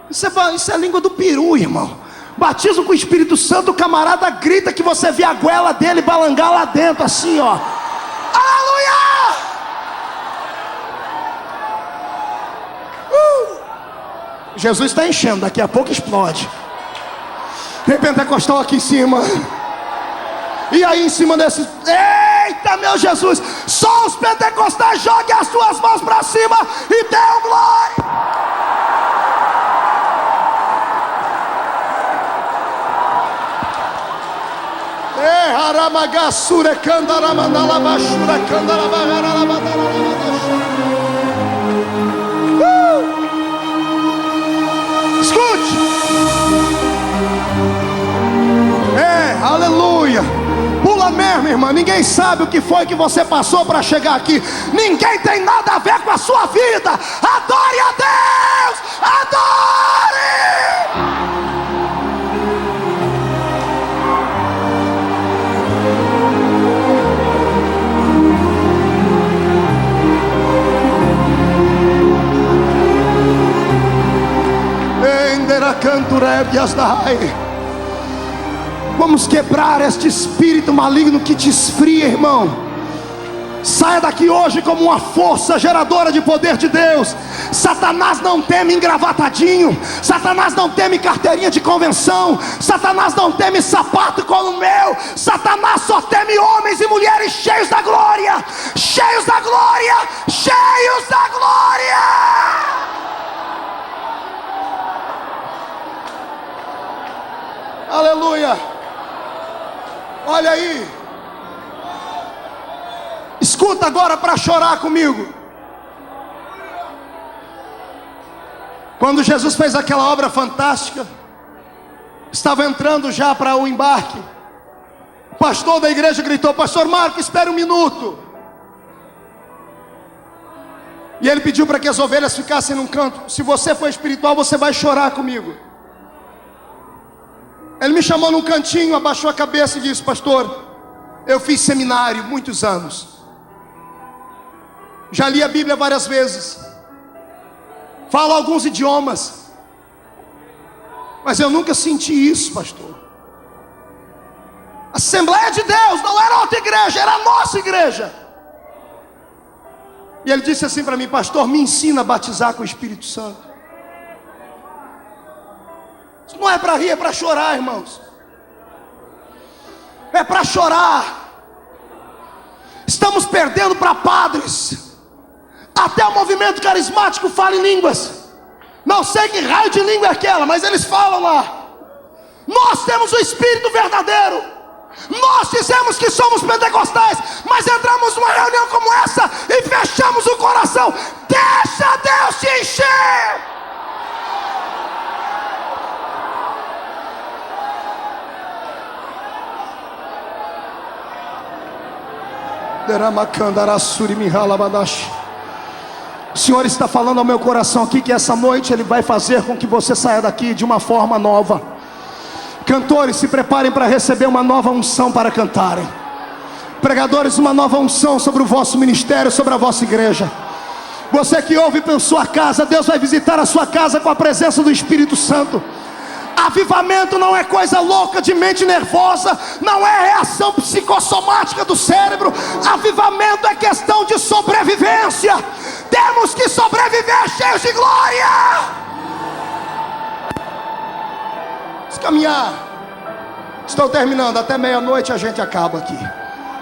Isso é língua do peru, irmão. Batismo com o Espírito Santo, o camarada grita que você vê a goela dele balangar lá dentro, assim, ó. Aleluia! Jesus está enchendo, daqui a pouco explode. Tem pentecostal aqui em cima. E aí em cima desses, eita meu Jesus, só os pentecostais joguem as suas mãos para cima e dêem glória. Escute. Aleluia. Pula mesmo, irmã. Ninguém sabe o que foi que você passou para chegar aqui. Ninguém tem nada a ver com a sua vida. Adore a Deus. Adore. Vamos quebrar este espírito maligno que te esfria, irmão. Saia daqui hoje como uma força geradora de poder de Deus. Satanás não teme engravatadinho. Satanás não teme carteirinha de convenção. Satanás não teme sapato como o meu. Satanás só teme homens e mulheres cheios da glória. Cheios da glória. Cheios da glória. Aleluia. Olha aí. Escuta agora para chorar comigo. Quando Jesus fez aquela obra fantástica, estava entrando já para o embarque. O pastor da igreja gritou: pastor Marco, espere um minuto. E ele pediu para que as ovelhas ficassem num canto. Se você for espiritual, você vai chorar comigo. Ele me chamou num cantinho, abaixou a cabeça e disse: pastor, eu fiz seminário muitos anos, já li a Bíblia várias vezes, falo alguns idiomas, mas eu nunca senti isso, pastor. Assembleia de Deus não era outra igreja, era a nossa igreja. E ele disse assim para mim: pastor, me ensina a batizar com o Espírito Santo. Isso não é para rir, é para chorar, irmãos. É para chorar. Estamos perdendo para padres. Até o movimento carismático fala em línguas. Não sei que raio de língua é aquela, mas eles falam lá. Nós temos o Espírito verdadeiro. Nós dizemos que somos pentecostais, mas entramos numa reunião como essa e fechamos o coração. Deixa Deus te encher. O Senhor está falando ao meu coração aqui que essa noite Ele vai fazer com que você saia daqui de uma forma nova. Cantores, se preparem para receber uma nova unção para cantarem. Pregadores, uma nova unção sobre o vosso ministério, sobre a vossa igreja. Você que ouve pela sua casa, Deus vai visitar a sua casa com a presença do Espírito Santo. Avivamento não é coisa louca de mente nervosa, não é reação psicossomática do cérebro. Avivamento é questão de sobrevivência. Temos que sobreviver cheios de glória. Vamos caminhar. Estou terminando, até meia-noite a gente acaba aqui.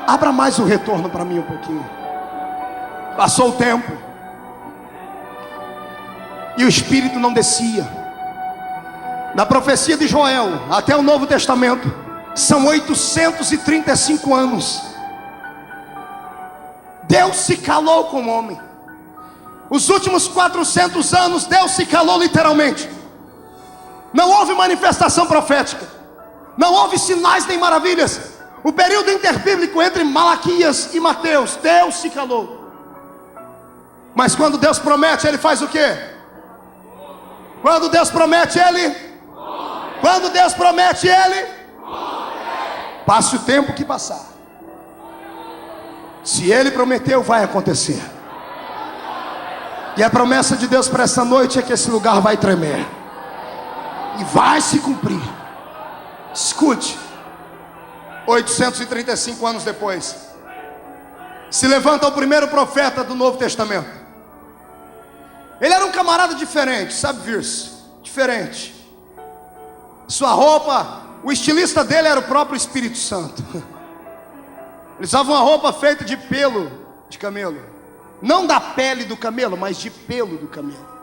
Abra mais o retorno para mim um pouquinho. Passou o tempo e o Espírito não descia. Na profecia de Joel, até o Novo Testamento, são 835 anos. Deus se calou com o homem. Os últimos 400 anos, Deus se calou literalmente. Não houve manifestação profética, não houve sinais nem maravilhas. O período interbíblico entre Malaquias e Mateus, Deus se calou. Mas quando Deus promete, Ele faz o quê? Quando Deus promete, Ele... Quando Deus promete, Ele... Passe o tempo que passar. Se Ele prometeu, vai acontecer. E a promessa de Deus para essa noite é que esse lugar vai tremer. E vai se cumprir. Escute. 835 anos depois, se levanta o primeiro profeta do Novo Testamento. Ele era um camarada diferente, sabe, Virso? Diferente. Sua roupa, o estilista dele era o próprio Espírito Santo. Ele usava uma roupa feita de pelo de camelo. Não da pele do camelo, mas de pelo do camelo.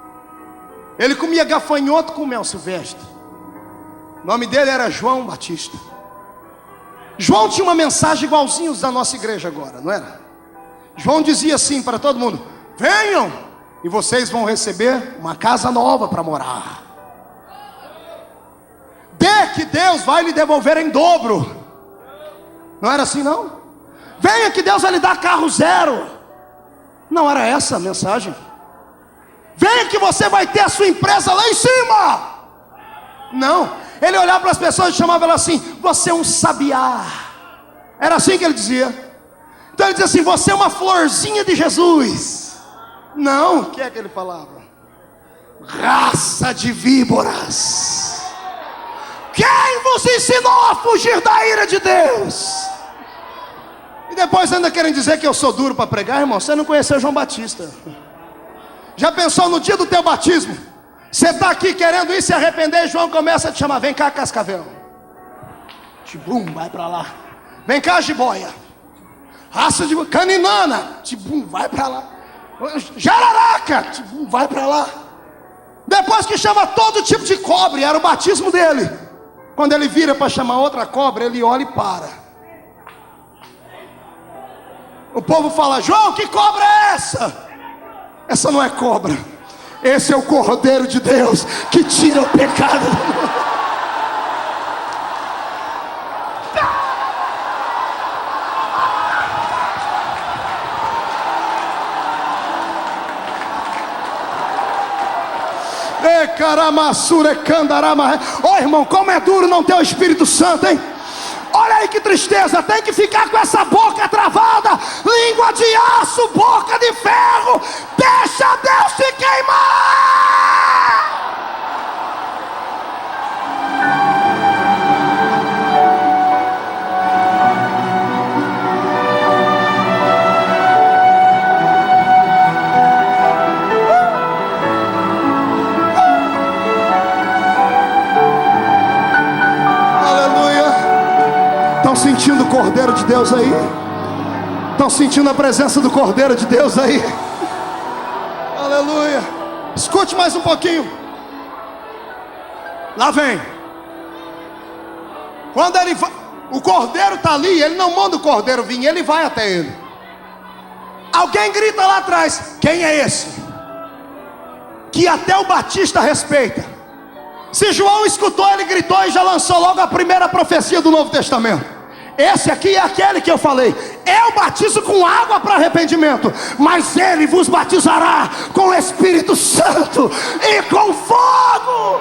Ele comia gafanhoto com mel silvestre. O nome dele era João Batista. João tinha uma mensagem igualzinha os da nossa igreja agora, não era? João dizia assim para todo mundo: venham e vocês vão receber uma casa nova para morar. Dê que Deus vai lhe devolver em dobro. Não era assim não? Venha que Deus vai lhe dar carro zero. Não era essa a mensagem? Venha que você vai ter a sua empresa lá em cima. Não, ele olhava para as pessoas e chamava elas assim: você é um sabiá. Era assim que ele dizia. Então ele dizia assim: você é uma florzinha de Jesus. Não, o que é que ele falava? Raça de víboras, quem vos ensinou a fugir da ira de Deus? E depois ainda querem dizer que eu sou duro para pregar, irmão. Você não conheceu João Batista. Já pensou no dia do teu batismo? Você está aqui querendo ir se arrepender, e João começa a te chamar: vem cá, cascavel. Tibum, vai para lá. Vem cá, jiboia. Raça de caninana. Tibum, vai para lá. Jararaca. Tibum, vai para lá. Depois que chama todo tipo de cobre, era o batismo dele. Quando ele vira para chamar outra cobra, ele olha e para. O povo fala: João, que cobra é essa? Essa não é cobra. Esse é o Cordeiro de Deus que tira o pecado do mundo. Ô irmão, como é duro não ter o Espírito Santo, hein? Olha aí que tristeza, tem que ficar com essa boca travada, língua de aço, boca de ferro. Deixa Deus te queimar. Estão sentindo o Cordeiro de Deus aí? Estão sentindo a presença do Cordeiro de Deus aí? Aleluia. Escute mais um pouquinho. Lá vem. Quando ele vai, o Cordeiro está ali, ele não manda o Cordeiro vir, ele vai até ele. Alguém grita lá atrás: quem é esse? Que até o Batista respeita. Se João escutou, ele gritou e já lançou logo a primeira profecia do Novo Testamento. Esse aqui é aquele que eu falei: eu batizo com água para arrependimento, mas ele vos batizará com o Espírito Santo e com fogo.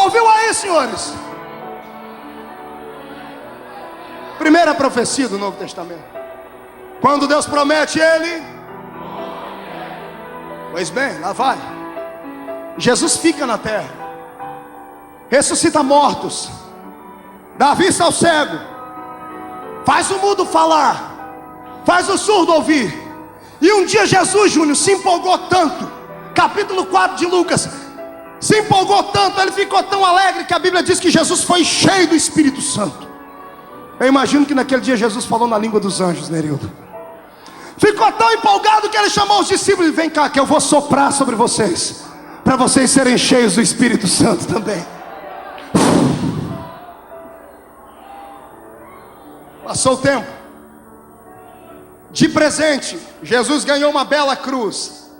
Ouviu aí, senhores? Primeira profecia do Novo Testamento. Quando Deus promete, ele... Pois bem, lá vai. Jesus fica na terra, ressuscita mortos, dá vista ao cego, faz o mudo falar, faz o surdo ouvir. E um dia Jesus, Júnior, se empolgou tanto, capítulo 4 de Lucas, se empolgou tanto, ele ficou tão alegre que a Bíblia diz que Jesus foi cheio do Espírito Santo. Eu imagino que naquele dia Jesus falou na língua dos anjos, Nerildo. Ficou tão empolgado que ele chamou os discípulos e: vem cá que eu vou soprar sobre vocês, para vocês serem cheios do Espírito Santo também. Passou o tempo. De presente, Jesus ganhou uma bela cruz,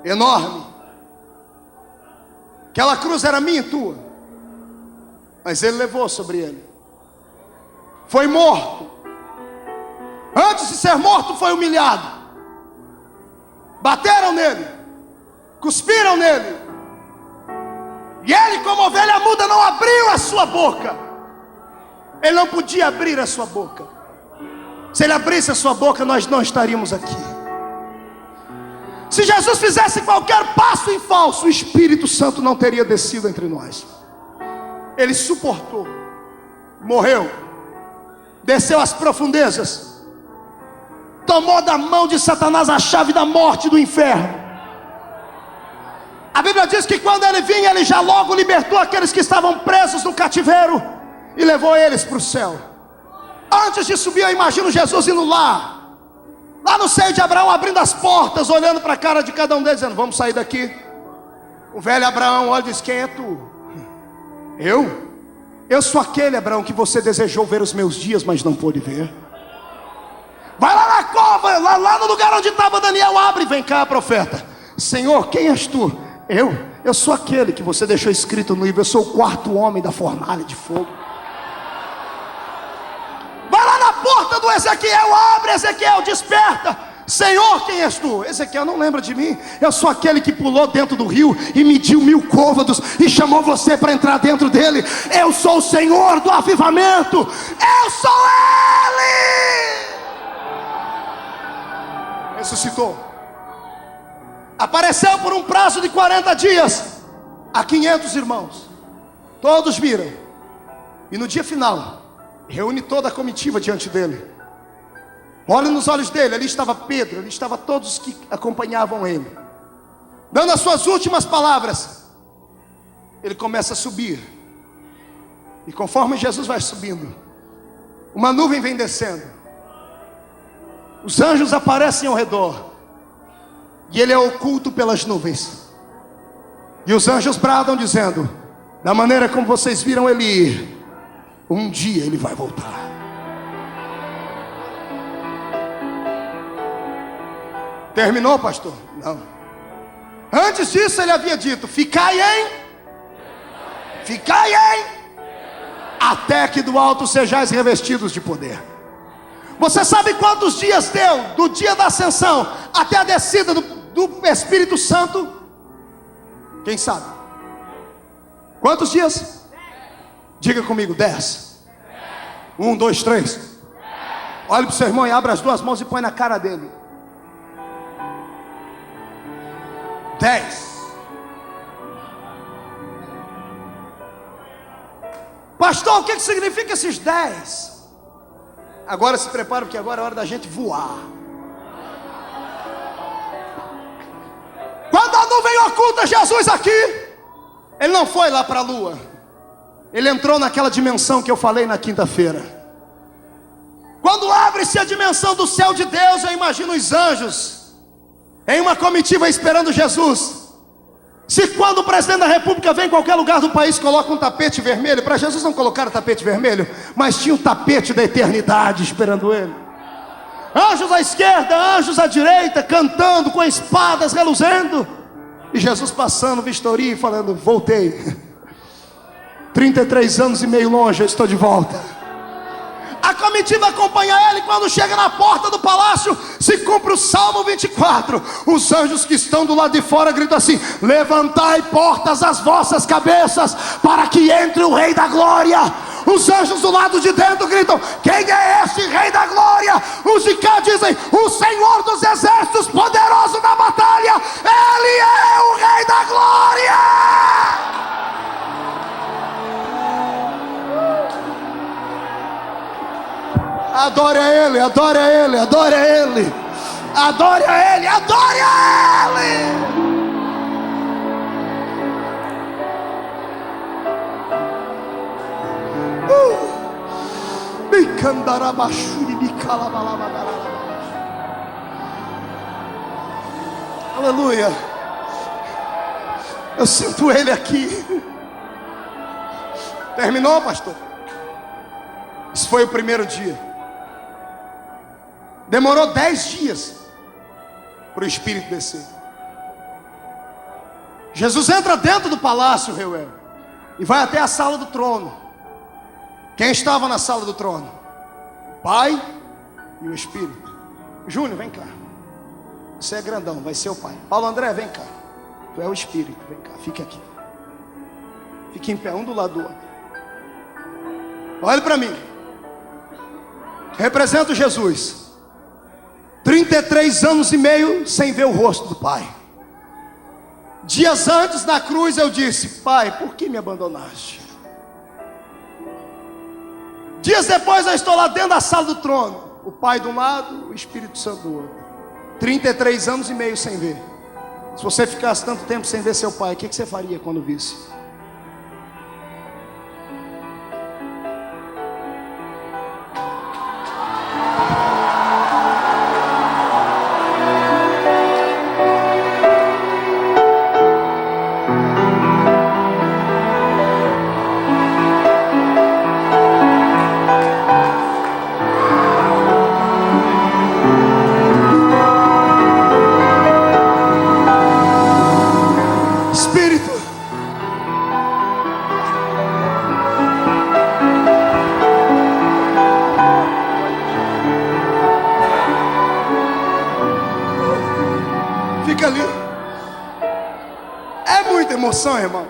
enorme. Aquela cruz era minha e tua, mas ele levou sobre ele. Foi morto. Antes de ser morto, foi humilhado. Bateram nele, cuspiram nele, e ele, como ovelha muda, não abriu a sua boca. Ele não podia abrir a sua boca. Se ele abrisse a sua boca, nós não estaríamos aqui. Se Jesus fizesse qualquer passo em falso, o Espírito Santo não teria descido entre nós. Ele suportou, morreu, desceu às profundezas, tomou da mão de Satanás a chave da morte e do inferno. A Bíblia diz que quando ele vinha, ele já logo libertou aqueles que estavam presos no cativeiro e levou eles para o céu. Antes de subir, eu imagino Jesus indo lá no seio de Abraão, abrindo as portas, olhando para a cara de cada um deles, dizendo: vamos sair daqui. O velho Abraão olha e diz: quem é tu? Eu sou aquele, Abraão, que você desejou ver os meus dias, mas não pôde ver. Vai lá na cova, lá no lugar onde estava Daniel, abre. Vem cá, profeta. Senhor, quem és tu? Eu sou aquele que você deixou escrito no livro. Eu sou o quarto homem da fornalha de fogo. Vai lá na porta do Ezequiel, abre. Ezequiel, desperta. Senhor, quem és tu? Ezequiel, não lembra de mim? Eu sou aquele que pulou dentro do rio e mediu 1000 côvados e chamou você para entrar dentro dele. Eu sou o Senhor do avivamento. Eu sou Ele. Ressuscitou, apareceu por um prazo de 40 dias a 500 irmãos. Todos viram. E no dia final, reúne toda a comitiva diante dele. Olha nos olhos dele, ali estava Pedro, ali estavam todos que acompanhavam ele. Dando as suas últimas palavras, ele começa a subir. E conforme Jesus vai subindo, uma nuvem vem descendo. Os anjos aparecem ao redor, e ele é oculto pelas nuvens. E os anjos bradam dizendo: da maneira como vocês viram ele ir, um dia ele vai voltar. Terminou, pastor? Não. Antes disso ele havia dito: ficai em, até que do alto sejais revestidos de poder. Você sabe quantos dias deu do dia da ascensão até a descida do Espírito Santo, quem sabe? Quantos dias? Diga comigo, 10. 1, 2, 3. Olhe para o seu irmão e abra as duas mãos e põe na cara dele. 10. Pastor, o que significa esses 10? Agora se prepara, porque agora é hora da gente voar. Quando a nuvem oculta Jesus aqui, ele não foi lá para a lua. Ele entrou naquela dimensão que eu falei na quinta-feira. Quando abre-se a dimensão do céu de Deus, eu imagino os anjos em uma comitiva esperando Jesus. Se quando o presidente da república vem em qualquer lugar do país, coloca um tapete vermelho, para Jesus não colocaram tapete vermelho, mas tinha o tapete da eternidade esperando ele. Anjos à esquerda, anjos à direita, cantando com espadas reluzendo, e Jesus passando vistoria e falando: voltei, 33 anos e meio longe, eu estou de volta. A comitiva acompanha ele. Quando chega na porta do palácio, se cumpre o Salmo 24. Os anjos que estão do lado de fora gritam assim: levantai portas as vossas cabeças, para que entre o Rei da Glória. Os anjos do lado de dentro gritam: quem é este Rei da Glória? Os de cá dizem: o Senhor dos Exércitos, poderoso na batalha. Ele é o Rei da Glória. Adore a Ele, adore a Ele, adore a Ele, adore a Ele, adore a Ele. Aleluia. Eu sinto Ele aqui. Terminou, pastor? Isso foi o primeiro dia. Demorou 10 dias para o Espírito descer. Jesus entra dentro do palácio, Reuel, e vai até a sala do trono. Quem estava na sala do trono? O Pai e o Espírito. Júnior, vem cá. Você é grandão, vai ser o Pai. Paulo André, vem cá. Tu é o Espírito, vem cá, fica aqui. Fique em pé, um do lado do outro. Olhe para mim. Represento Jesus. 33 anos e meio sem ver o rosto do Pai. Dias antes na cruz eu disse: Pai, por que me abandonaste? Dias depois eu estou lá dentro da sala do trono. O Pai de um lado, o Espírito Santo do outro. 33 anos e meio sem ver. Se você ficasse tanto tempo sem ver seu pai, o que você faria quando visse? Emoção, irmão.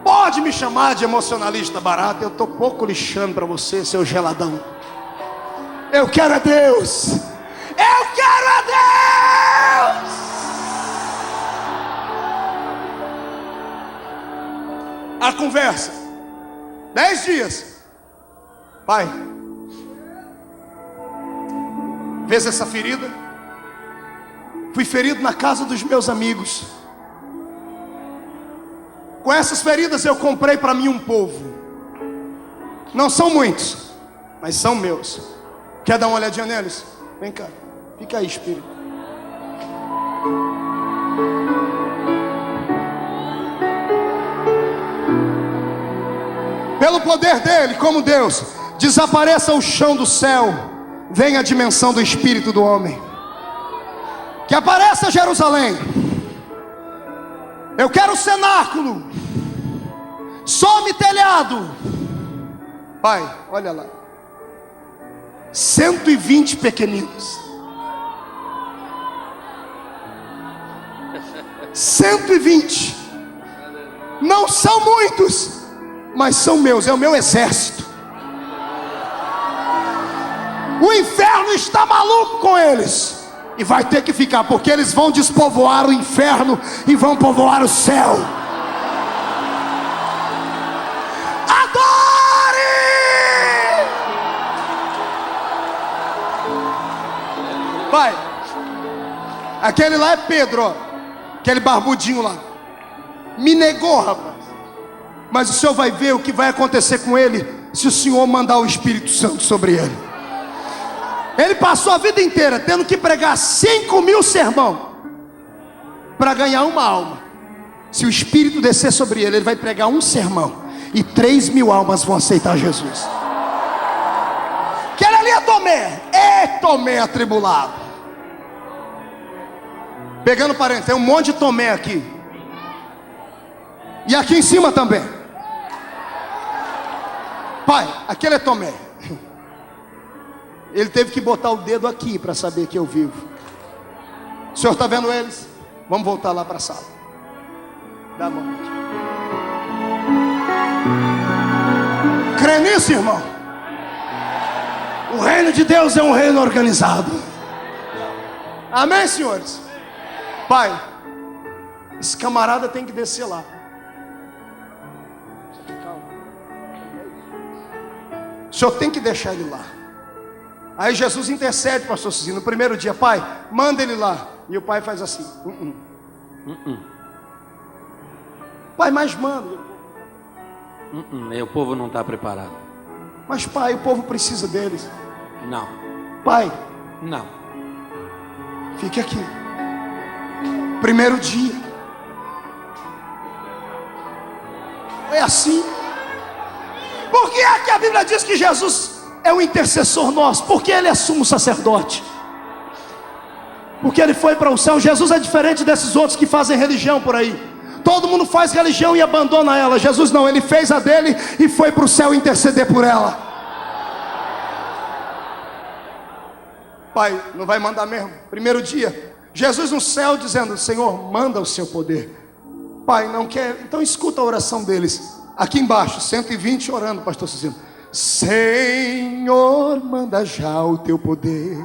Pode me chamar de emocionalista barato. Eu estou pouco lixando para você, seu geladão. Eu quero a Deus. Eu quero a Deus. A conversa. 10 dias. Pai, vês essa ferida? Fui ferido na casa dos meus amigos. Com essas feridas eu comprei para mim um povo. Não são muitos, mas são meus. Quer dar uma olhadinha neles? Vem cá, fica aí, Espírito. Pelo poder dele, como Deus, desapareça o chão do céu, venha a dimensão do Espírito do homem. Que apareça Jerusalém. Eu quero o cenáculo, some telhado. Pai, olha lá, 120 pequeninos. 120. Não são muitos, mas são meus, é o meu exército. O inferno está maluco com eles, e vai ter que ficar, porque eles vão despovoar o inferno e vão povoar o céu. Adore! Pai, aquele lá é Pedro, ó, aquele barbudinho lá. Me negou, rapaz. Mas o Senhor vai ver o que vai acontecer com ele se o Senhor mandar o Espírito Santo sobre ele. Ele passou a vida inteira tendo que pregar 5.000 sermão para ganhar uma alma. Se o Espírito descer sobre ele, ele vai pregar um sermão e 3.000 almas vão aceitar Jesus. Aquele ali é Tomé. É Tomé atribulado. Pegando parente, tem um monte de Tomé aqui. E aqui em cima também. Pai, aquele é Tomé. Ele teve que botar o dedo aqui para saber que eu vivo. O senhor está vendo eles? Vamos voltar lá para a sala. Dá a mão aqui. Crê nisso, irmão? O reino de Deus é um reino organizado. Amém, senhores? Pai, esse camarada tem que descer lá. O senhor tem que deixar ele lá. Aí Jesus intercede, pastor Cizinho, no primeiro dia: pai, manda ele lá. E o pai faz assim: pai, mas manda. O povo não está preparado. Mas pai, o povo precisa deles. Não. Pai, Não. fique aqui. Primeiro dia. É assim. Por que é que a Bíblia diz que Jesus é o intercessor nosso? Porque ele é sumo sacerdote. Porque ele foi para o céu. Jesus é diferente desses outros que fazem religião por aí. Todo mundo faz religião e abandona ela. Jesus não, ele fez a dele e foi para o céu interceder por ela. Pai, não vai mandar mesmo? Primeiro dia, Jesus no céu dizendo: Senhor, manda o seu poder. Pai, não quer? Então escuta a oração deles. Aqui embaixo, 120 orando, pastor Cizinho. Senhor, manda já o teu poder.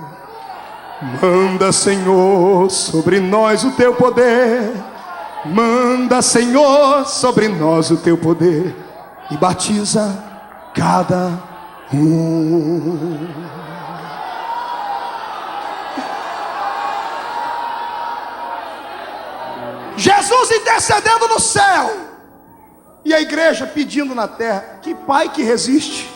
Manda, Senhor, sobre nós o teu poder. Manda, Senhor, sobre nós o teu poder. E batiza cada um. Jesus intercedendo no céu. E a igreja pedindo na terra. Que pai que resiste.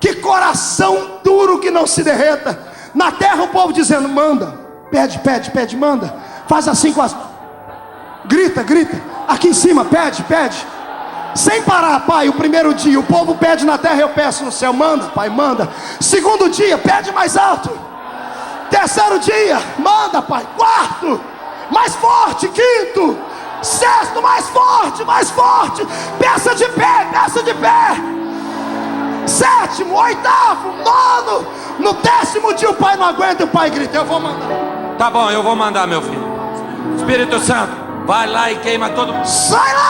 Que coração duro que não se derreta. Na terra o povo dizendo: manda. Pede, pede, pede, manda. Faz assim com as... Grita, grita. Aqui em cima, pede, pede. Sem parar, pai. O primeiro dia o povo pede na terra, eu peço no céu. Manda, pai, manda. Segundo dia, pede mais alto. Terceiro dia, manda, pai. Quarto, mais forte. Quinto, sexto, mais forte, mais forte. Peça de pé, peça de pé. Sétimo, oitavo, nono. No 10º dia o pai não aguenta, o pai grita: eu vou mandar. Tá bom, eu vou mandar, meu filho. Espírito Santo, vai lá e queima todo mundo. Sai lá!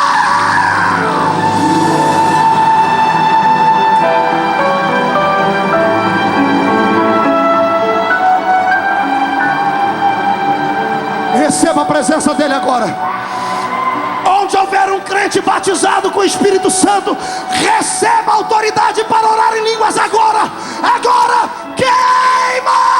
Receba a presença dele agora. Onde houver um crente batizado com o Espírito Santo, receba autoridade para orar em línguas agora. Agora, queima!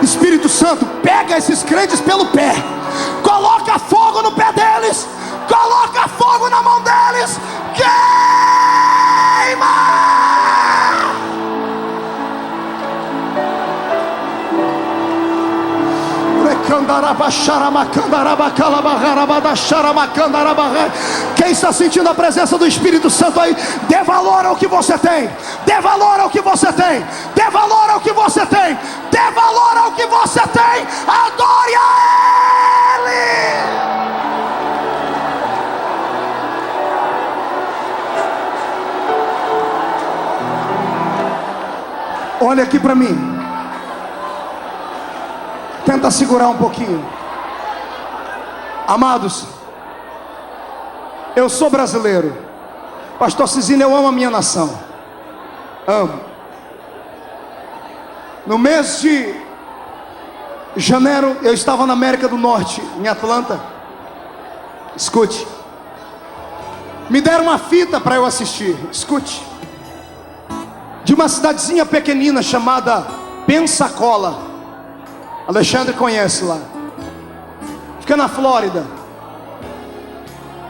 Espírito Santo, pega esses crentes pelo pé. Coloca fogo no pé deles. Coloca fogo na mão deles. Queima! Quem está sentindo a presença do Espírito Santo aí, dê valor ao que você tem. Dê valor ao que você tem. Dê valor ao que você tem. Dê valor ao que você tem. Adore a Ele. Olha aqui para mim. Tenta segurar um pouquinho. Amados, eu sou brasileiro. Pastor Cisino, eu amo a minha nação. Amo. No mês de janeiro, eu estava na América do Norte, em Atlanta. Escute. Me deram uma fita para eu assistir. Escute. De uma cidadezinha pequenina chamada Pensacola. Alexandre conhece lá. Fica na Flórida.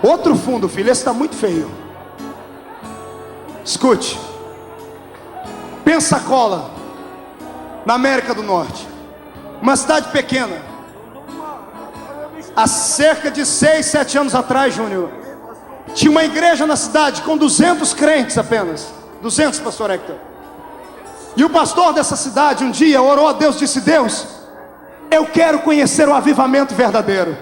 Outro fundo, filho, esse está muito feio. Escute. Pensacola, na América do Norte. Uma cidade pequena. Há cerca de 6, 7 anos atrás, Júnior, tinha uma igreja na cidade com 200 crentes apenas. 200, pastor Hector. E o pastor dessa cidade um dia orou a Deus, disse: Deus, eu quero conhecer o avivamento verdadeiro.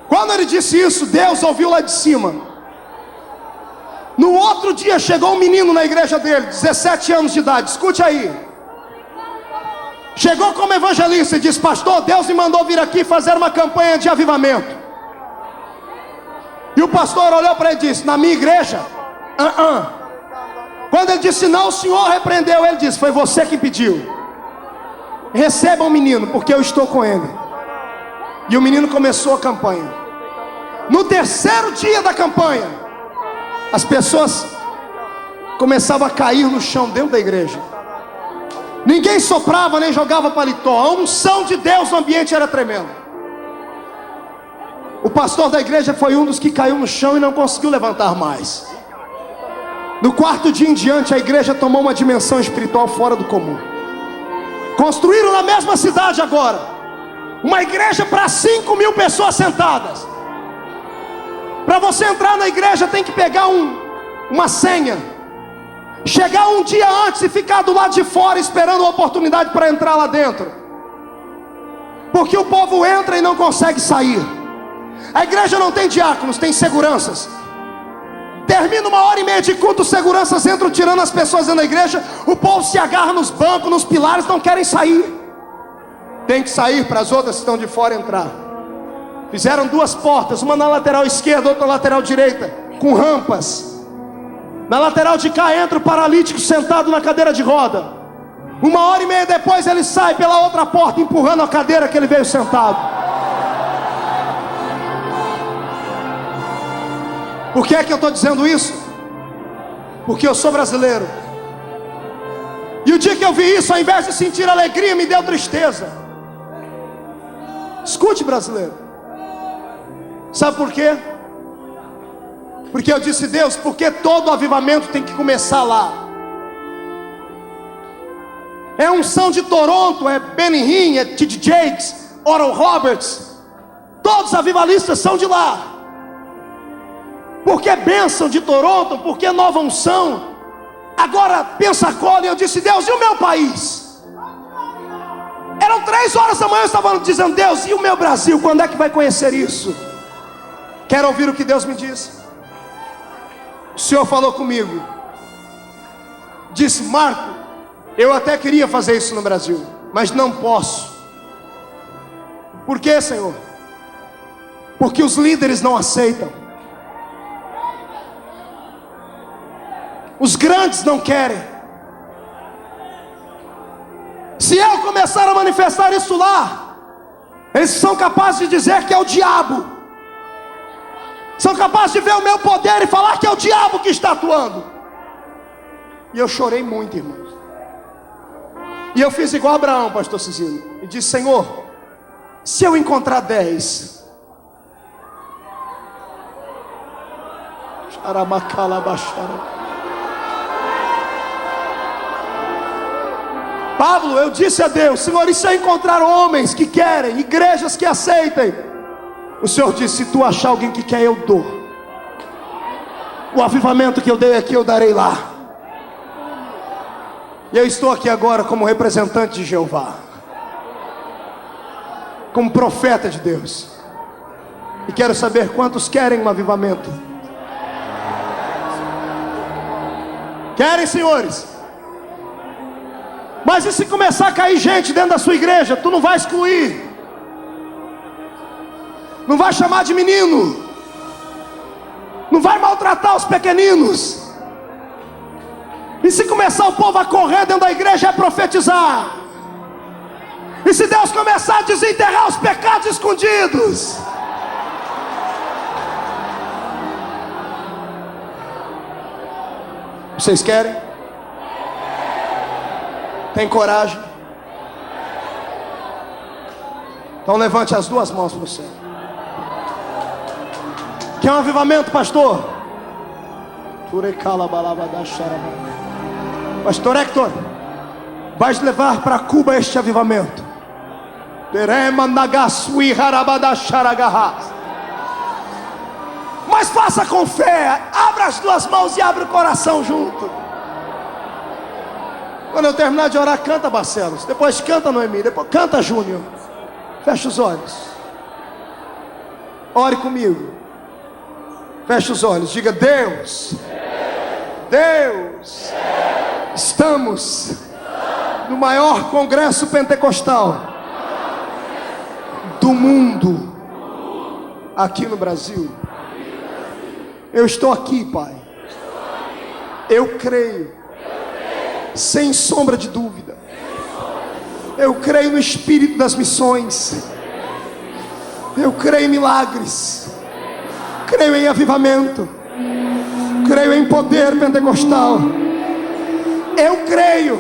Quando ele disse isso, Deus ouviu lá de cima. No outro dia chegou um menino na igreja dele, 17 anos de idade, escute aí. Chegou como evangelista e disse: pastor, Deus me mandou vir aqui fazer uma campanha de avivamento. E o pastor olhou para ele e disse: na minha igreja? Quando ele disse não, o senhor repreendeu. Ele disse: foi você que pediu. Receba o menino, porque eu estou com ele. E o menino começou a campanha. No terceiro dia da campanha, as pessoas começavam a cair no chão dentro da igreja. Ninguém soprava nem jogava paletó. A unção de Deus no ambiente era tremenda. O pastor da igreja foi um dos que caiu no chão e não conseguiu levantar mais. No quarto dia em diante, a igreja tomou uma dimensão espiritual fora do comum. Construíram na mesma cidade agora uma igreja para 5.000 pessoas sentadas. Para você entrar na igreja tem que pegar uma senha, chegar um dia antes e ficar do lado de fora esperando a oportunidade para entrar lá dentro. Porque o povo entra e não consegue sair. A igreja não tem diáconos, tem seguranças. Termina 1h30 de culto, os seguranças entram tirando as pessoas dentro da igreja. O povo se agarra nos bancos, nos pilares, não querem sair. Tem que sair para as outras que estão de fora entrar. Fizeram 2 portas, uma na lateral esquerda, outra na lateral direita, com rampas. Na lateral de cá entra o paralítico sentado na cadeira de roda. 1h30 depois ele sai pela outra porta, empurrando a cadeira que ele veio sentado. Por que é que eu estou dizendo isso? Porque eu sou brasileiro. E o dia que eu vi isso, ao invés de sentir alegria, me deu tristeza. Escute, brasileiro. Sabe por quê? Porque eu disse: Deus, porque todo avivamento tem que começar lá. É unção de Toronto, é Benny Hinn, é T.D. Jakes, Oral Roberts. Todos os avivalistas são de lá. Porque bênção de Toronto, porque nova unção. Agora Pensacola, e eu disse: Deus, e o meu país? Eram 3 horas da manhã, eu estava dizendo: Deus, e o meu Brasil, quando é que vai conhecer isso? Quero ouvir o que Deus me disse. O Senhor falou comigo, disse: Marco, eu até queria fazer isso no Brasil, mas não posso. Por quê, Senhor? Porque os líderes não aceitam. Os grandes não querem. Se eu começar a manifestar isso lá, eles são capazes de dizer que é o diabo. São capazes de ver o meu poder e falar que é o diabo que está atuando. E eu chorei muito, irmãos. E eu fiz igual Abraão, pastor Cisino, e disse: Senhor, se eu encontrar 10, Pablo, eu disse a Deus: Senhor, e se eu encontrar homens que querem, igrejas que aceitem? O Senhor disse: se tu achar alguém que quer, eu dou. O avivamento que eu dei aqui, eu darei lá. E eu estou aqui agora como representante de Jeová. como profeta de Deus. E quero saber quantos querem um avivamento. Querem, senhores? Mas e se começar a cair gente dentro da sua igreja? Tu não vai excluir, não vai chamar de menino, não vai maltratar os pequeninos. E se começar o povo a correr dentro da igreja, é profetizar. E se Deus começar a desenterrar os pecados escondidos, vocês querem? Tem coragem? Então levante as duas mãos para o céu. Quer um avivamento, pastor? Pastor Hector, vai levar para Cuba este avivamento. Mas faça com fé. Abra as duas mãos e abra o coração junto. Quando eu terminar de orar, canta, Barcelos. Depois canta, Noemi. Depois canta, Júnior. Feche os olhos. Ore comigo. Feche os olhos. Diga: Deus, Deus, estamos no maior congresso pentecostal do mundo, aqui no Brasil. Eu estou aqui, Pai. Eu creio, sem sombra de dúvida. Eu creio no espírito das missões. Eu creio em milagres. Creio em avivamento. Creio em poder pentecostal. Eu creio,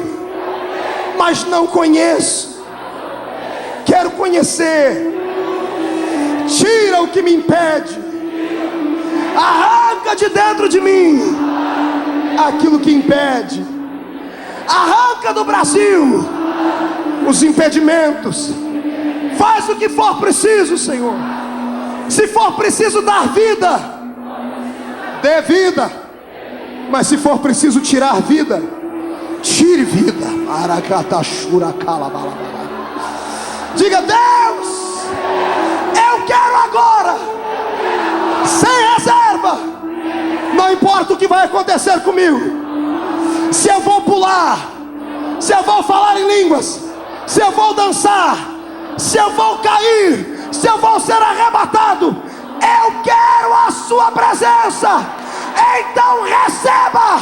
mas não conheço. Quero conhecer. Tira o que me impede. Arranca de dentro de mim aquilo que impede. Arranca do Brasil os impedimentos. Faz o que for preciso, Senhor. Se for preciso dar vida, dê vida. Mas se for preciso tirar vida, tire vida. Diga: Deus, eu quero agora, sem reserva. Não importa o que vai acontecer comigo. Se eu vou pular, se eu vou falar em línguas, se eu vou dançar, se eu vou cair, se eu vou ser arrebatado, eu quero a sua presença. Então receba